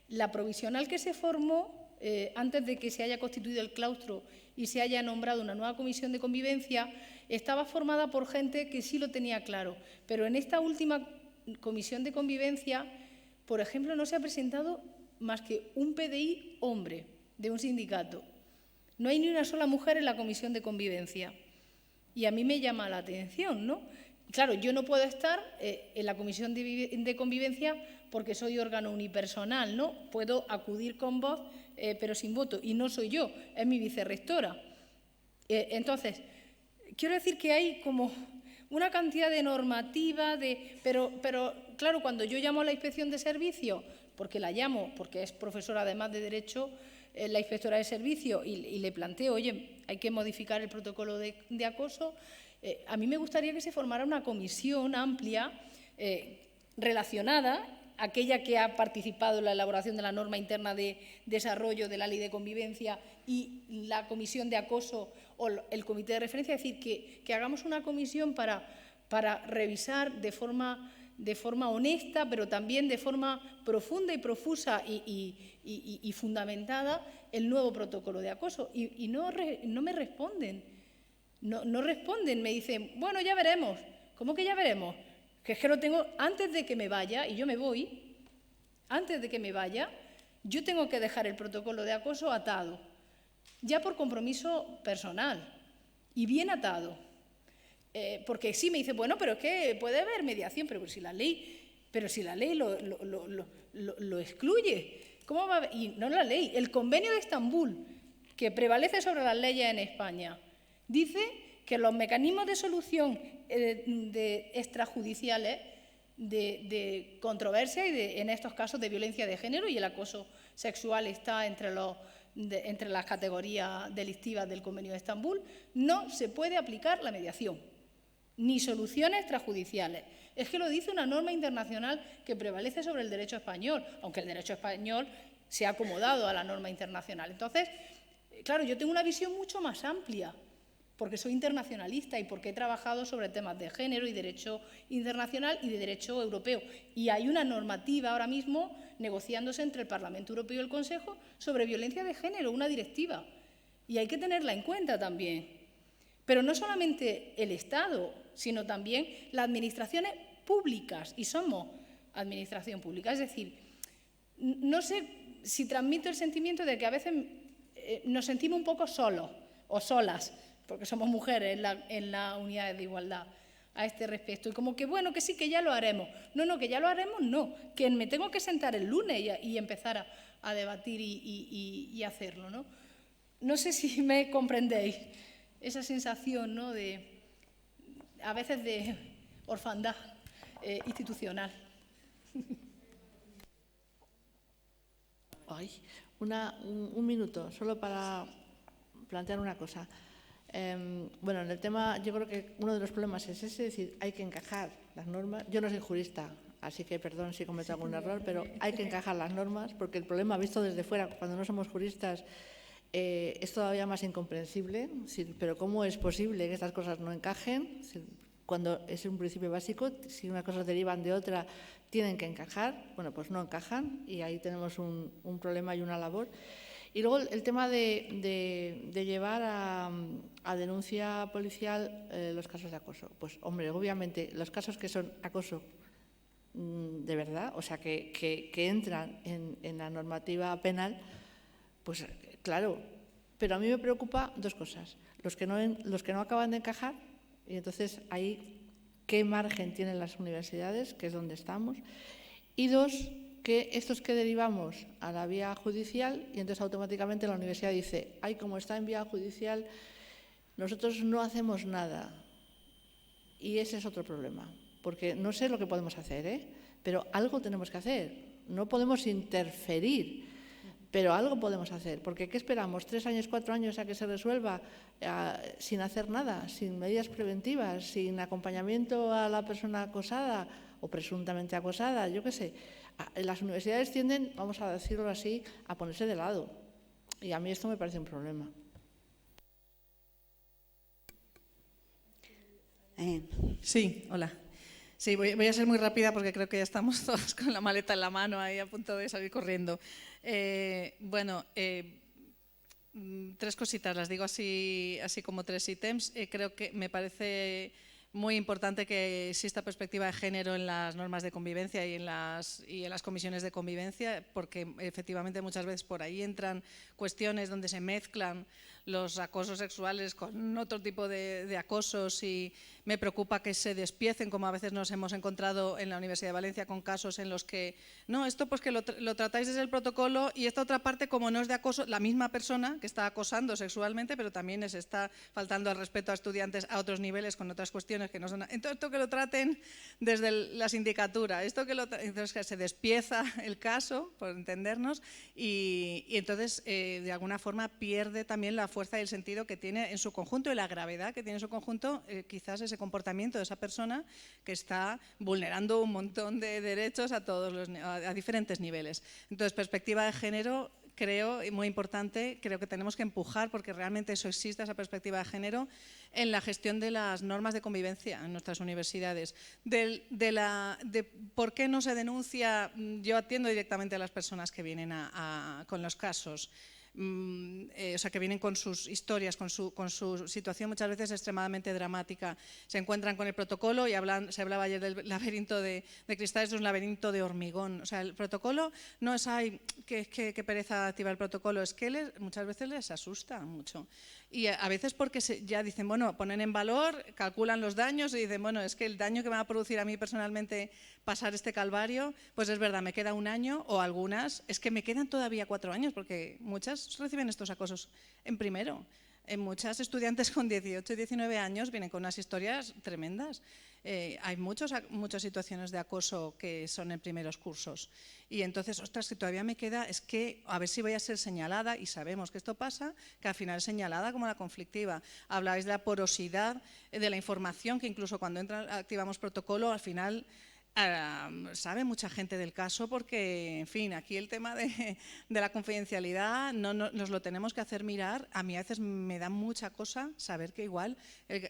la provisional que se formó antes de que se haya constituido el claustro y se haya nombrado una nueva Comisión de Convivencia, estaba formada por gente que sí lo tenía claro. Pero en esta última Comisión de Convivencia, por ejemplo, no se ha presentado más que un PDI hombre de un sindicato. No hay ni una sola mujer en la Comisión de Convivencia. Y a mí me llama la atención, ¿no? Claro, yo no puedo estar en la Comisión de Convivencia porque soy órgano unipersonal, ¿no? Puedo acudir con voz, pero sin voto. Y no soy yo, es mi vicerrectora. Entonces, quiero decir que hay como una cantidad de normativa, pero claro, cuando yo llamo a la inspección de servicio, porque la llamo, porque es profesora además de Derecho, la inspectora de servicio, y le planteo, oye, hay que modificar el protocolo de acoso, a mí me gustaría que se formara una comisión amplia relacionada, aquella que ha participado en la elaboración de la norma interna de desarrollo de la Ley de Convivencia y la comisión de acoso o el comité de referencia, es decir, que hagamos una comisión para revisar de forma honesta, pero también de forma profunda y profusa y fundamentada el nuevo protocolo de acoso. Y no me responden. No responden, me dicen, bueno, ya veremos. ¿Cómo que ya veremos? Que es que lo tengo antes de que me vaya, y yo me voy, antes de que me vaya, yo tengo que dejar el protocolo de acoso atado, ya por compromiso personal, y bien atado. Porque sí me dice, bueno, pero es que puede haber mediación, pero si la ley lo excluye, ¿cómo va a haber? Y no la ley, el Convenio de Estambul, que prevalece sobre las leyes en España, dice que los mecanismos de solución extrajudiciales de controversia y en estos casos de violencia de género, y el acoso sexual está entre las categorías delictivas del Convenio de Estambul, no se puede aplicar la mediación, ni soluciones extrajudiciales. Es que lo dice una norma internacional que prevalece sobre el derecho español, aunque el derecho español se ha acomodado a la norma internacional. Entonces, claro, yo tengo una visión mucho más amplia, porque soy internacionalista y porque he trabajado sobre temas de género y derecho internacional y de derecho europeo. Y hay una normativa ahora mismo negociándose entre el Parlamento Europeo y el Consejo sobre violencia de género, una directiva. Y hay que tenerla en cuenta también. Pero no solamente el Estado, sino también las administraciones públicas, y somos administración pública. Es decir, no sé si transmito el sentimiento de que a veces nos sentimos un poco solos o solas, porque somos mujeres en la unidad de igualdad a este respecto. Y como que, bueno, que sí, que ya lo haremos. No, que ya lo haremos, no. Que me tengo que sentar el lunes y empezar a debatir y hacerlo, ¿no? No sé si me comprendéis esa sensación, ¿no?, a veces de orfandad institucional. Ay, un minuto, solo para plantear una cosa. Bueno, en el tema, yo creo que uno de los problemas es ese, es decir, hay que encajar las normas. Yo no soy jurista, así que perdón si cometo algún error, pero hay que encajar las normas, porque el problema visto desde fuera, cuando no somos juristas, es todavía más incomprensible. Pero ¿cómo es posible que estas cosas no encajen? Cuando es un principio básico, si unas cosas derivan de otra, tienen que encajar. Bueno, pues no encajan y ahí tenemos un problema y una labor. Y luego el tema de llevar a denuncia policial los casos de acoso. Pues, hombre, obviamente, los casos que son acoso de verdad, o sea, que entran en la normativa penal, pues claro. Pero a mí me preocupa dos cosas. Los que no acaban de encajar, y entonces ahí qué margen tienen las universidades, que es donde estamos. Y dos, que estos que derivamos a la vía judicial, y entonces automáticamente la universidad dice, ay, como está en vía judicial, nosotros no hacemos nada. Y ese es otro problema, porque no sé lo que podemos hacer, pero algo tenemos que hacer. No podemos interferir, pero algo podemos hacer, porque ¿qué esperamos? 3 años, 4 años a que se resuelva sin hacer nada, sin medidas preventivas, sin acompañamiento a la persona acosada o presuntamente acosada, yo qué sé. Las universidades tienden, vamos a decirlo así, a ponerse de lado. Y a mí esto me parece un problema. Sí, hola. Sí, voy a ser muy rápida porque creo que ya estamos todos con la maleta en la mano ahí a punto de salir corriendo. Bueno, 3 cositas, las digo así como 3 ítems. Creo que me parece muy importante que exista perspectiva de género en las normas de convivencia y en las comisiones de convivencia, porque efectivamente muchas veces por ahí entran cuestiones donde se mezclan los acosos sexuales con otro tipo de acosos, y me preocupa que se despiecen, como a veces nos hemos encontrado en la Universidad de Valencia con casos en los que, no, esto pues que lo tratáis desde el protocolo, y esta otra parte, como no es de acoso, la misma persona que está acosando sexualmente, pero también les está faltando al respeto a estudiantes a otros niveles con otras cuestiones que no son. Entonces, esto que lo traten desde la sindicatura, entonces que se despieza el caso, por entendernos, y entonces de alguna forma pierde también la fuerza y el sentido que tiene en su conjunto y la gravedad que tiene en su conjunto quizás ese comportamiento de esa persona que está vulnerando un montón de derechos a diferentes niveles. Entonces, perspectiva de género, creo, muy importante, creo que tenemos que empujar, porque realmente eso existe, esa perspectiva de género, en la gestión de las normas de convivencia en nuestras universidades. De por qué no se denuncia, yo atiendo directamente a las personas que vienen con los casos. O sea, que vienen con sus historias, con su situación muchas veces extremadamente dramática. Se encuentran con el protocolo y se hablaba ayer del laberinto de cristal, es un laberinto de hormigón. O sea, el protocolo no es, ay, qué pereza activar el protocolo, es que muchas veces les asusta mucho. Y a veces porque ya dicen, bueno, ponen en valor, calculan los daños y dicen, bueno, es que el daño que me va a producir a mí personalmente pasar este calvario, pues es verdad, me queda 1 año, o algunas, es que me quedan todavía 4 años, porque muchas reciben estos acosos en primero. Muchas estudiantes con 18 y 19 años vienen con unas historias tremendas. Hay muchas situaciones de acoso que son en primeros cursos. Y entonces, ostras, que todavía me queda, es que a ver si voy a ser señalada, y sabemos que esto pasa, que al final es señalada como la conflictiva. Habláis de la porosidad de la información, que incluso cuando activamos protocolo, al final sabe mucha gente del caso, porque, en fin, aquí el tema de la confidencialidad nos lo tenemos que hacer mirar. A mí a veces me da mucha cosa saber que igual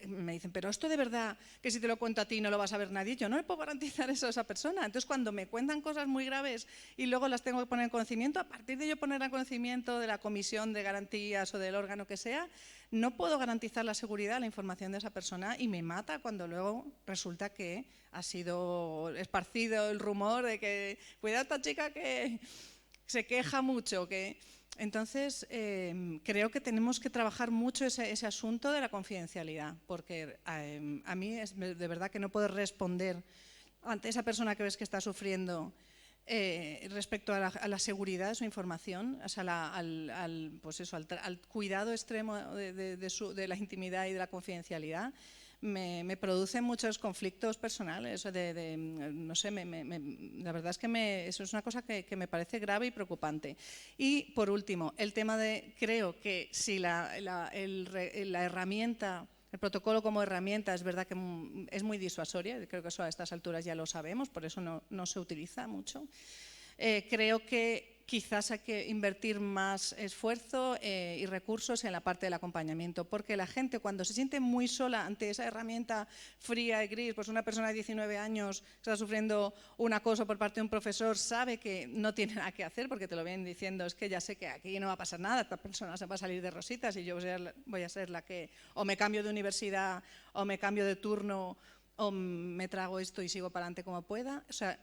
me dicen, pero esto de verdad, que si te lo cuento a ti no lo va a saber nadie. Yo no le puedo garantizar eso a esa persona. Entonces, cuando me cuentan cosas muy graves y luego las tengo que poner en conocimiento, a partir de yo poner en conocimiento de la comisión de garantías o del órgano que sea, no puedo garantizar la seguridad, la información de esa persona, y me mata cuando luego resulta que ha sido esparcido el rumor de que, cuidado esta chica que se queja mucho. Entonces, creo que tenemos que trabajar mucho ese asunto de la confidencialidad, porque a mí es de verdad que no puedo responder ante esa persona que ves que está sufriendo respecto a la seguridad de su información, o sea, al cuidado extremo de la intimidad y de la confidencialidad. Me produce muchos conflictos personales, no sé, la verdad es que eso es una cosa que me parece grave y preocupante. Y por último, el tema creo que si la herramienta, el protocolo como herramienta es verdad que es muy disuasoria, creo que eso a estas alturas ya lo sabemos, por eso no se utiliza mucho. Creo que quizás hay que invertir más esfuerzo y recursos en la parte del acompañamiento, porque la gente cuando se siente muy sola ante esa herramienta fría y gris, pues una persona de 19 años que está sufriendo un acoso por parte de un profesor sabe que no tiene nada que hacer porque te lo vienen diciendo, es que ya sé que aquí no va a pasar nada, esta persona se va a salir de rositas y yo voy a ser la que o me cambio de universidad o me cambio de turno o me trago esto y sigo para adelante como pueda. O sea,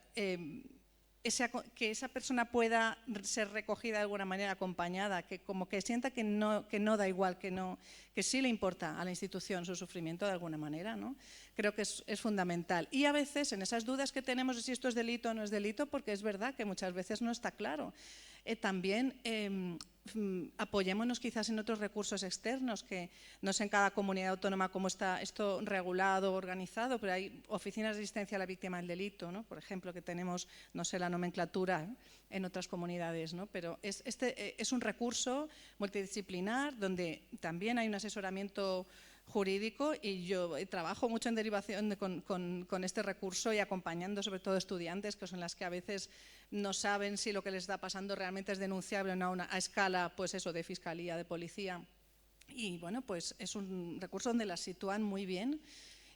que esa persona pueda ser recogida de alguna manera, acompañada, que como que sienta que no da igual, que sí le importa a la institución su sufrimiento de alguna manera, ¿no? Creo que es fundamental. Y a veces en esas dudas que tenemos de si esto es delito o no es delito, porque es verdad que muchas veces no está claro. También apoyémonos quizás en otros recursos externos, que no sé en cada comunidad autónoma cómo está esto regulado, organizado, pero hay oficinas de asistencia a la víctima del delito, ¿no? Por ejemplo, que tenemos, no sé, la nomenclatura en otras comunidades, ¿no? Pero es un recurso multidisciplinar donde también hay un asesoramiento jurídico y yo trabajo mucho en derivación con este recurso y acompañando sobre todo estudiantes que son las que a veces no saben si lo que les está pasando realmente es denunciable o no a escala, pues eso, de fiscalía, de policía. Y bueno, pues es un recurso donde las sitúan muy bien.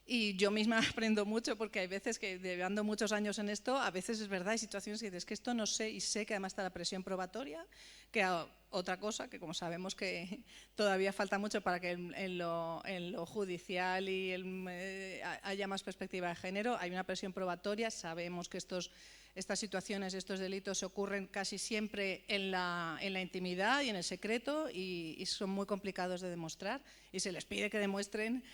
Y yo misma aprendo mucho porque hay veces que llevando muchos años en esto, a veces es verdad, hay situaciones que dices que esto no sé y sé que además está la presión probatoria, que otra cosa que como sabemos que todavía falta mucho para que en lo judicial y haya más perspectiva de género, hay una presión probatoria, sabemos que estas situaciones, estos delitos ocurren casi siempre en la intimidad y en el secreto y son muy complicados de demostrar y se les pide que demuestren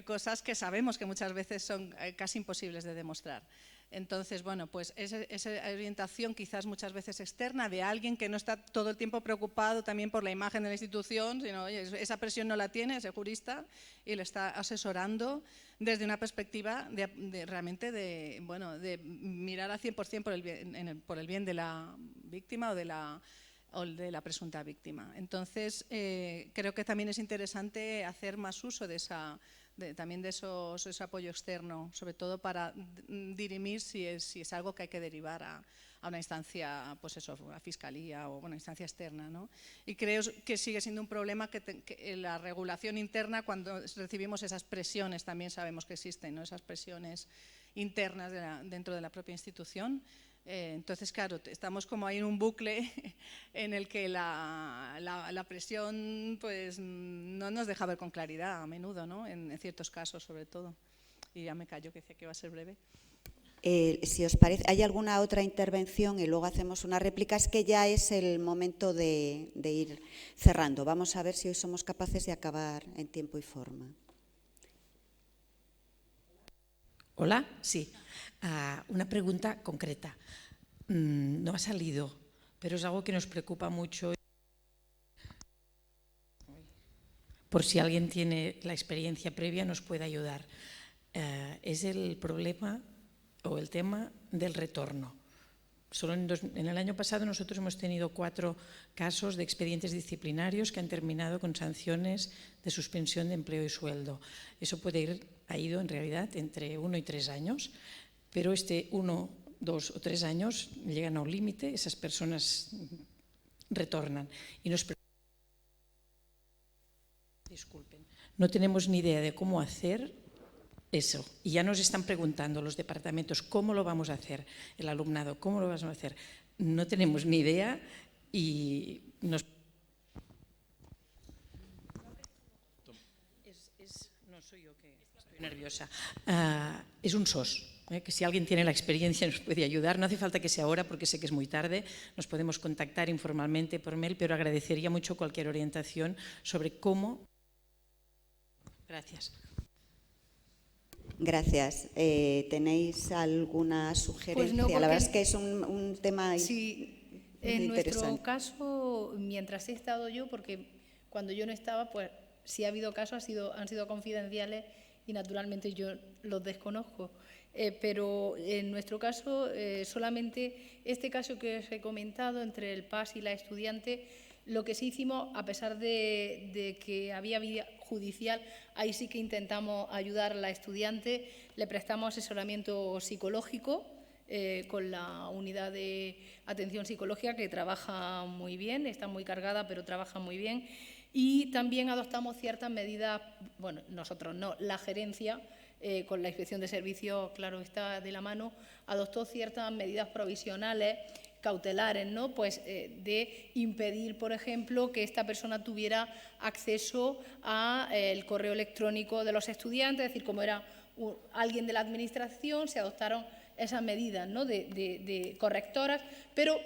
cosas que sabemos que muchas veces son casi imposibles de demostrar. Entonces, bueno, pues esa orientación quizás muchas veces externa de alguien que no está todo el tiempo preocupado también por la imagen de la institución, sino oye, esa presión no la tiene ese jurista y le está asesorando desde una perspectiva realmente de mirar al 100% por el bien de la víctima o de la presunta víctima. Entonces, creo que también es interesante hacer más uso de también de ese apoyo externo, sobre todo para dirimir si es algo que hay que derivar a una instancia, pues eso, a fiscalía o una instancia externa, ¿no? Y creo que sigue siendo un problema que la regulación interna, cuando recibimos esas presiones, también sabemos que existen, ¿no? Esas presiones internas dentro de la propia institución. Entonces, claro, estamos como ahí en un bucle en el que la presión pues, no nos deja ver con claridad a menudo, ¿no? En ciertos casos sobre todo. Y ya me callo, que decía que iba a ser breve. Si os parece, ¿hay alguna otra intervención y luego hacemos una réplica? Es que ya es el momento de ir cerrando. Vamos a ver si hoy somos capaces de acabar en tiempo y forma. Hola, sí. Una pregunta concreta. No ha salido, pero es algo que nos preocupa mucho. Por si alguien tiene la experiencia previa, nos puede ayudar. Es el problema o el tema del retorno. Solo en el año pasado nosotros hemos tenido 4 casos de expedientes disciplinarios que han terminado con sanciones de suspensión de empleo y sueldo. Eso ha ido en realidad entre 1 y 3 años, pero 1, 2 o 3 años llegan a un límite, esas personas retornan y no tenemos ni idea de cómo hacer eso. Y ya nos están preguntando los departamentos cómo lo vamos a hacer, el alumnado, cómo lo vamos a hacer. No tenemos ni idea y nos... No soy yo que estoy nerviosa. Es un SOS. que si alguien tiene la experiencia nos puede ayudar. No hace falta que sea ahora porque sé que es muy tarde, nos podemos contactar informalmente por mail, pero agradecería mucho cualquier orientación sobre cómo. Gracias. Gracias. ¿Tenéis alguna sugerencia? Pues no, la verdad es que es un tema sí, muy en interesante. nuestro caso, mientras he estado yo, porque cuando yo no estaba, pues si ha habido casos han sido confidenciales y naturalmente yo los desconozco. Pero en nuestro caso, solamente este caso que os he comentado entre el PAS y la estudiante, lo que sí hicimos, a pesar de que había vía judicial, ahí sí que intentamos ayudar a la estudiante, le prestamos asesoramiento psicológico con la unidad de atención psicológica, que trabaja muy bien, está muy cargada, pero trabaja muy bien. Y también adoptamos ciertas medidas, bueno, nosotros no, la gerencia, con la Inspección de Servicios, claro está, de la mano, adoptó ciertas medidas provisionales, cautelares, ¿no? Pues de impedir, por ejemplo, que esta persona tuviera acceso al correo electrónico de los estudiantes, es decir, como era alguien de la administración, se adoptaron esas medidas, ¿no? de correctoras, pero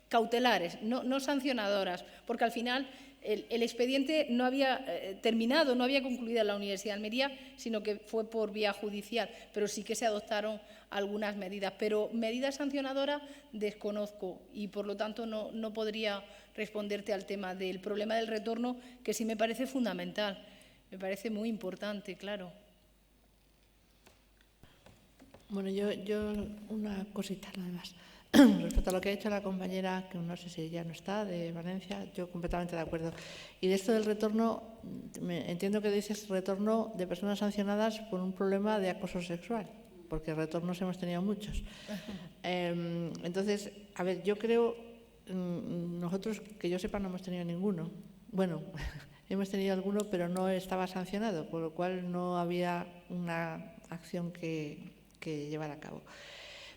cautelares, no sancionadoras, porque al final el expediente no había terminado, no había concluido en la Universidad de Almería, sino que fue por vía judicial, pero sí que se adoptaron algunas medidas. Pero medidas sancionadoras desconozco y, por lo tanto, no podría responderte al tema del problema del retorno, que sí me parece fundamental, me parece muy importante, claro. Bueno, yo una cosita nada más. Respecto a lo que ha dicho la compañera, que no sé si ya no está, de Valencia, yo completamente de acuerdo. Y de esto del retorno, entiendo que dices retorno de personas sancionadas por un problema de acoso sexual, porque retornos hemos tenido muchos. Entonces, a ver, yo creo, nosotros, que yo sepa, no hemos tenido ninguno. Bueno, hemos tenido alguno, pero no estaba sancionado, con lo cual no había una acción que llevar a cabo.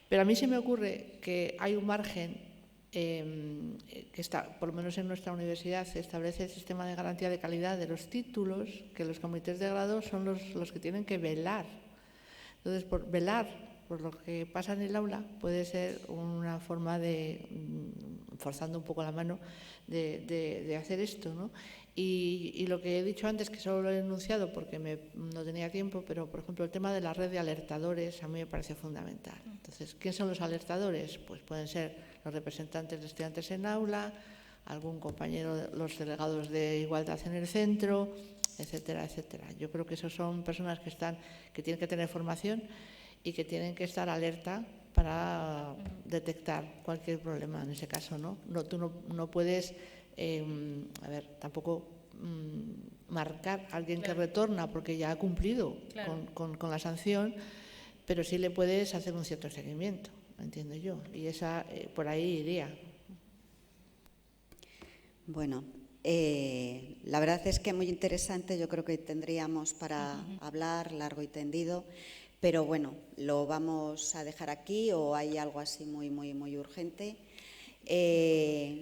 Pero a mí se me ocurre que hay un margen que está, por lo menos en nuestra universidad, se establece el sistema de garantía de calidad de los títulos, que los comités de grado son los que tienen que velar. Entonces, por velar por lo que pasa en el aula puede ser una forma de, forzando un poco la mano, de hacer esto, ¿no? Y lo que he dicho antes, que solo lo he enunciado porque no tenía tiempo, pero por ejemplo el tema de la red de alertadores a mí me parece fundamental. Entonces, ¿quién son los alertadores? Pues pueden ser los representantes de estudiantes en aula, algún compañero, los delegados de igualdad en el centro, etcétera, etcétera. Yo creo que esos son personas que tienen que tener formación y que tienen que estar alerta para detectar cualquier problema en ese caso, ¿no? Tú no puedes, a ver, tampoco marcar a alguien que retorna porque ya ha cumplido con la sanción, pero sí le puedes hacer un cierto seguimiento, entiendo yo, y esa por ahí iría. Bueno, la verdad es que muy interesante, yo creo que tendríamos para hablar largo y tendido, pero bueno, lo vamos a dejar aquí, o hay algo así muy urgente.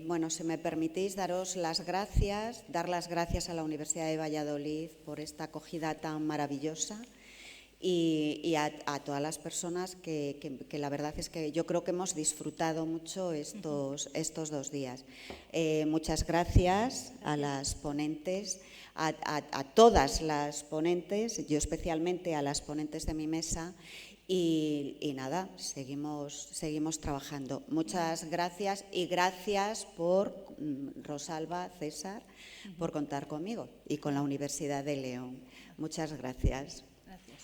Bueno, si me permitís dar las gracias a la Universidad de Valladolid por esta acogida tan maravillosa y a todas las personas que la verdad es que yo creo que hemos disfrutado mucho estos 2 días. Muchas gracias a las ponentes, a todas las ponentes, yo especialmente a las ponentes de mi mesa. Y nada, seguimos trabajando. Muchas gracias y gracias por, Rosalba, César, por contar conmigo y con la Universidad de León. Muchas gracias. Gracias.